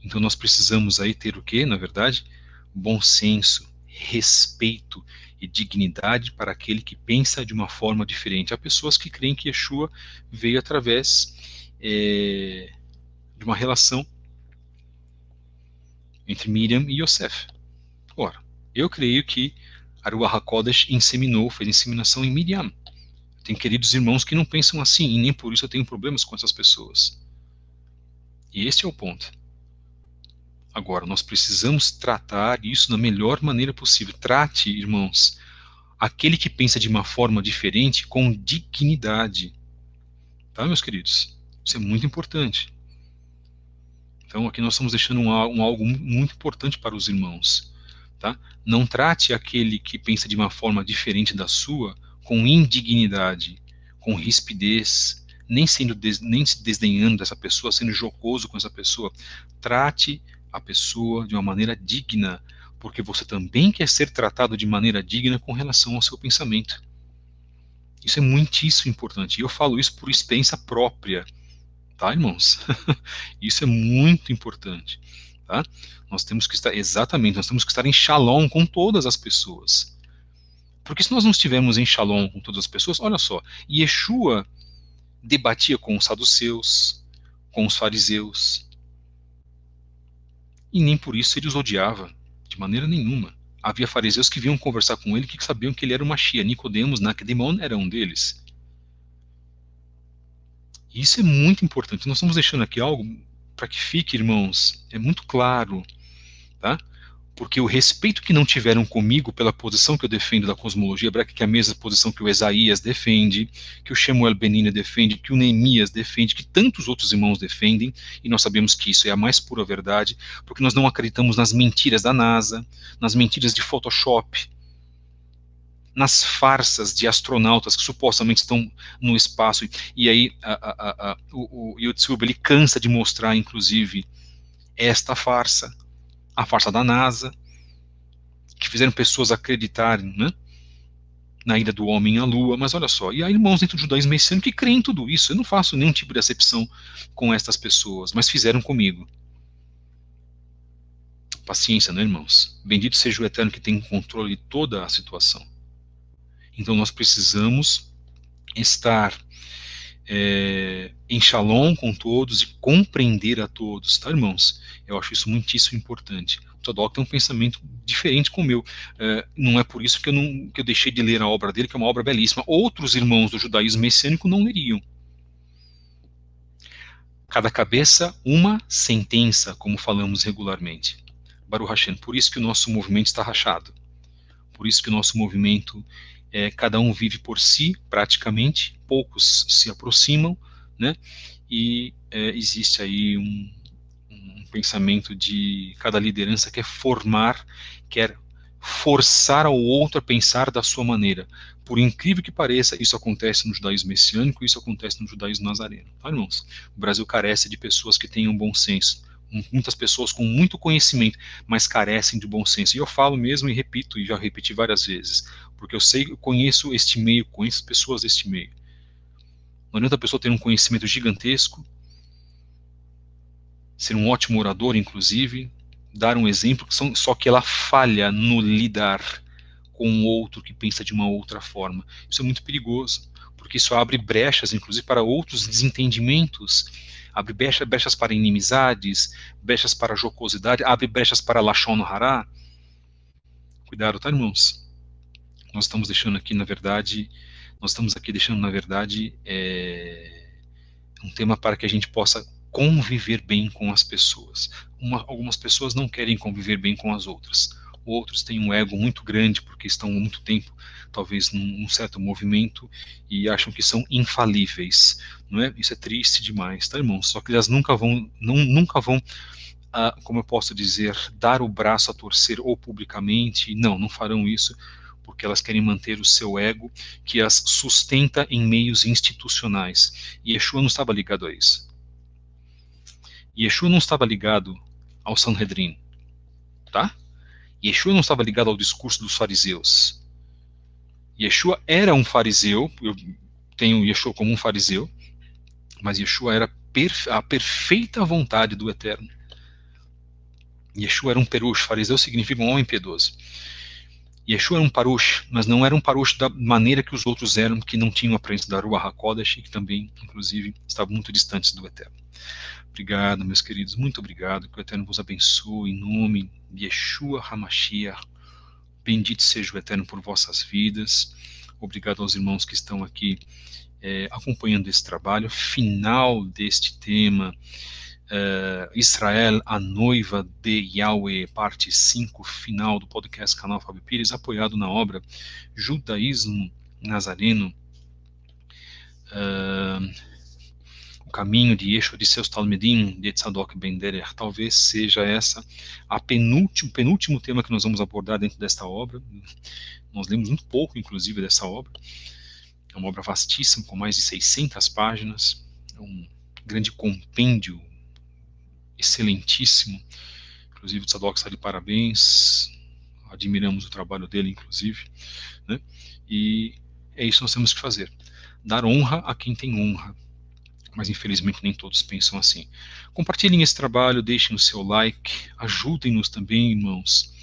Então nós precisamos aí ter o quê, na verdade? Bom senso, respeito e dignidade para aquele que pensa de uma forma diferente. Há pessoas que creem que Yeshua veio através de uma relação entre Miriam e Yosef. Ora, eu creio que Aruach HaKodesh inseminou, fez inseminação em Miriam. Tem queridos irmãos que não pensam assim, e nem por isso eu tenho problemas com essas pessoas. E este é o ponto. Agora, nós precisamos tratar isso da melhor maneira possível. Trate, irmãos, aquele que pensa de uma forma diferente com dignidade. Tá, meus queridos? Isso é muito importante. Então, aqui nós estamos deixando algo muito importante para os irmãos. Tá? Não trate aquele que pensa de uma forma diferente da sua com indignidade, com rispidez, nem se desdenhando dessa pessoa, sendo jocoso com essa pessoa. Trate a pessoa de uma maneira digna, porque você também quer ser tratado de maneira digna com relação ao seu pensamento. Isso é muitíssimo importante. E eu falo isso por experiência própria. Tá, irmãos? Isso é muito importante. Tá? Nós temos que estar, exatamente, nós temos que estar em shalom com todas as pessoas. Porque se nós não estivermos em shalom com todas as pessoas, olha só, Yeshua debatia com os saduceus, com os fariseus, e nem por isso ele os odiava, de maneira nenhuma. Havia fariseus que vinham conversar com ele que sabiam que ele era o Mashiach. Nicodemos, Nacdemon era um deles. E isso é muito importante. Nós estamos deixando aqui algo para que fique, irmãos, é muito claro, tá? Porque o respeito que não tiveram comigo pela posição que eu defendo da cosmologia hebraica, que é a mesma posição que o Esaías defende, que o Shemuel Benina defende, que o Neemias defende, que tantos outros irmãos defendem, e nós sabemos que isso é a mais pura verdade, porque nós não acreditamos nas mentiras da NASA, nas mentiras de Photoshop, nas farsas de astronautas que supostamente estão no espaço, e aí o YouTube ele cansa de mostrar, inclusive, esta farsa, a farsa da NASA, que fizeram pessoas acreditarem, né, na ida do homem à lua, mas olha só, e há irmãos dentro do judaísmo messiânico que creem em tudo isso. Eu não faço nenhum tipo de acepção com estas pessoas, mas fizeram comigo. Paciência, né, irmãos? Bendito seja o Eterno que tem controle de toda a situação. Então nós precisamos estar em shalom com todos e compreender a todos, tá, irmãos? Eu acho isso muitíssimo importante. O Tzadok tem um pensamento diferente com o meu. Não é por isso que eu deixei de ler a obra dele, que é uma obra belíssima. Outros irmãos do judaísmo messiânico não leriam. Cada cabeça, uma sentença, como falamos regularmente. Baruch Hashem. Por isso que o nosso movimento está rachado. Por isso que o nosso movimento, cada um vive por si, praticamente. Poucos se aproximam, né? E existe aí um pensamento de cada liderança quer formar, quer forçar ao outro a pensar da sua maneira. Por incrível que pareça, isso acontece no judaísmo messiânico, isso acontece no judaísmo nazareno. Tá, irmãos? O Brasil carece de pessoas que tenham bom senso. Muitas pessoas com muito conhecimento, mas carecem de bom senso. E eu falo mesmo e repito, e já repeti várias vezes, porque eu conheço este meio, conheço pessoas deste meio. Não adianta a pessoa ter um conhecimento gigantesco, ser um ótimo orador, inclusive, dar um exemplo, só que ela falha no lidar com o outro que pensa de uma outra forma. Isso é muito perigoso, porque isso abre brechas, inclusive, para outros desentendimentos, abre brechas para inimizades, brechas para jocosidade, abre brechas para lashon hara. Cuidado, tá, irmãos? Nós estamos deixando aqui, na verdade, um tema para que a gente possa conviver bem com as pessoas. Algumas pessoas não querem conviver bem com as outras. Outros têm um ego muito grande porque estão há muito tempo, talvez num certo movimento, e acham que são infalíveis. Não é? Isso é triste demais, tá, irmãos? Só que elas nunca vão, como eu posso dizer, dar o braço a torcer ou publicamente. Não farão isso, porque elas querem manter o seu ego, que as sustenta em meios institucionais. E Yeshua não estava ligado a isso. Yeshua não estava ligado ao Sanhedrin, tá? Yeshua não estava ligado ao discurso dos fariseus. Yeshua era um fariseu, eu tenho Yeshua como um fariseu, mas Yeshua era a perfeita vontade do Eterno. Yeshua era um perush, fariseu significa um homem piedoso. Yeshua era um parush, mas não era um parush da maneira que os outros eram, que não tinham a presença da Ruach HaKodesh e que também, inclusive, estavam muito distantes do Eterno. Obrigado, meus queridos, muito obrigado, que o Eterno vos abençoe em nome de Yeshua HaMashiach. Bendito seja o Eterno por vossas vidas. Obrigado aos irmãos que estão aqui acompanhando esse trabalho. Final deste tema, Israel, a noiva de Yahweh, parte 5, final do podcast Canal Fábio Pires, apoiado na obra Judaísmo Nazareno, o caminho de Yeshua de seus Talmidim, de Tzadok Ben Derech. Talvez seja essa o penúltimo tema que nós vamos abordar dentro desta obra. Nós lemos muito pouco, inclusive, dessa obra. É uma obra vastíssima, com mais de 600 páginas, é um grande compêndio, excelentíssimo. Inclusive o Tzadok está de parabéns, admiramos o trabalho dele, inclusive, né? E é isso que nós temos que fazer, dar honra a quem tem honra, mas infelizmente nem todos pensam assim. Compartilhem esse trabalho, deixem o seu like, ajudem-nos também, irmãos.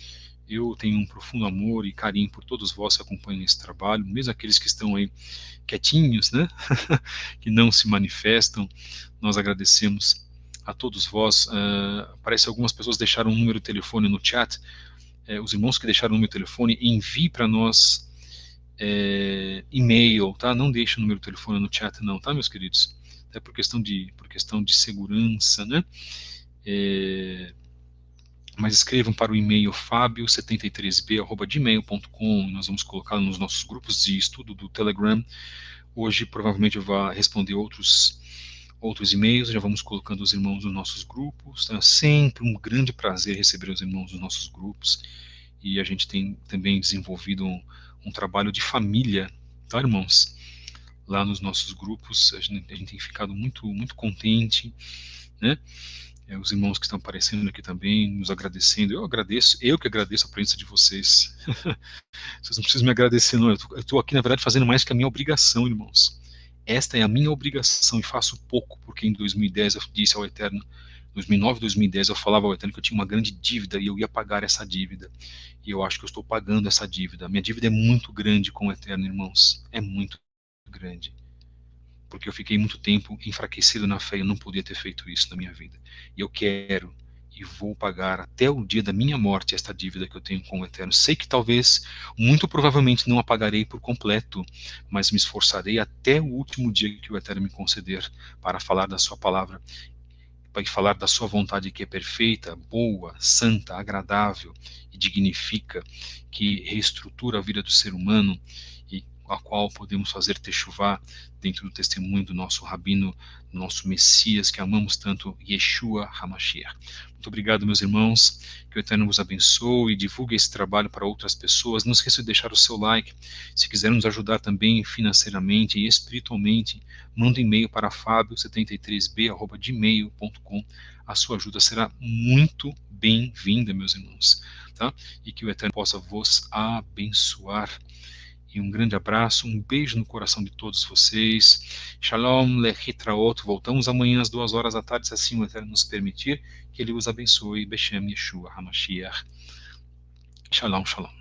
Eu tenho um profundo amor e carinho por todos vós que acompanham esse trabalho, mesmo aqueles que estão aí quietinhos, né? Que não se manifestam. Nós agradecemos a todos vós. Parece que algumas pessoas deixaram um número de telefone no chat. Os irmãos que deixaram o número de telefone, envie para nós e-mail, tá? Não deixe o número de telefone no chat não, tá, meus queridos? Até por questão de segurança, né? Mas escrevam para o e-mail fabio73b@gmail.com. Nós vamos colocá-lo nos nossos grupos de estudo do Telegram. Hoje provavelmente eu vou responder outros e-mails, já vamos colocando os irmãos nos nossos grupos. Tá? Sempre um grande prazer receber os irmãos nos nossos grupos. E a gente tem também desenvolvido um trabalho de família, tá, irmãos? Lá nos nossos grupos, a gente tem ficado muito, muito contente, né? Os irmãos que estão aparecendo aqui também, nos agradecendo. Eu que agradeço a presença de vocês. Vocês não precisam me agradecer, não. Eu estou aqui, na verdade, fazendo mais que a minha obrigação, irmãos. Esta é a minha obrigação e faço pouco, porque em 2010 eu disse ao Eterno, 2009, 2010 eu falava ao Eterno que eu tinha uma grande dívida e eu ia pagar essa dívida. E eu acho que eu estou pagando essa dívida. Minha dívida é muito grande com o Eterno, irmãos. É muito grande. Porque eu fiquei muito tempo enfraquecido na fé e eu não podia ter feito isso na minha vida. E eu quero e vou pagar até o dia da minha morte esta dívida que eu tenho com o Eterno. Sei que talvez, muito provavelmente não a pagarei por completo, mas me esforçarei até o último dia que o Eterno me conceder para falar da sua palavra, para falar da sua vontade que é perfeita, boa, santa, agradável e dignifica, que reestrutura a vida do ser humano e a qual podemos fazer techuvá dentro do testemunho do nosso Rabino, do nosso Messias, que amamos tanto, Yeshua HaMashiach. Muito obrigado, meus irmãos, que o Eterno vos abençoe e divulgue esse trabalho para outras pessoas. Não esqueça de deixar o seu like. Se quiser nos ajudar também financeiramente e espiritualmente, manda um e-mail para fabio73b@gmail.com. A sua ajuda será muito bem-vinda, meus irmãos, tá? E que o Eterno possa vos abençoar. E um grande abraço, um beijo no coração de todos vocês. Shalom, lehitraot. Voltamos amanhã às 2 horas da tarde, se assim o Eterno nos permitir. Que Ele os abençoe. Beshem Yeshua HaMashiach. Shalom, shalom.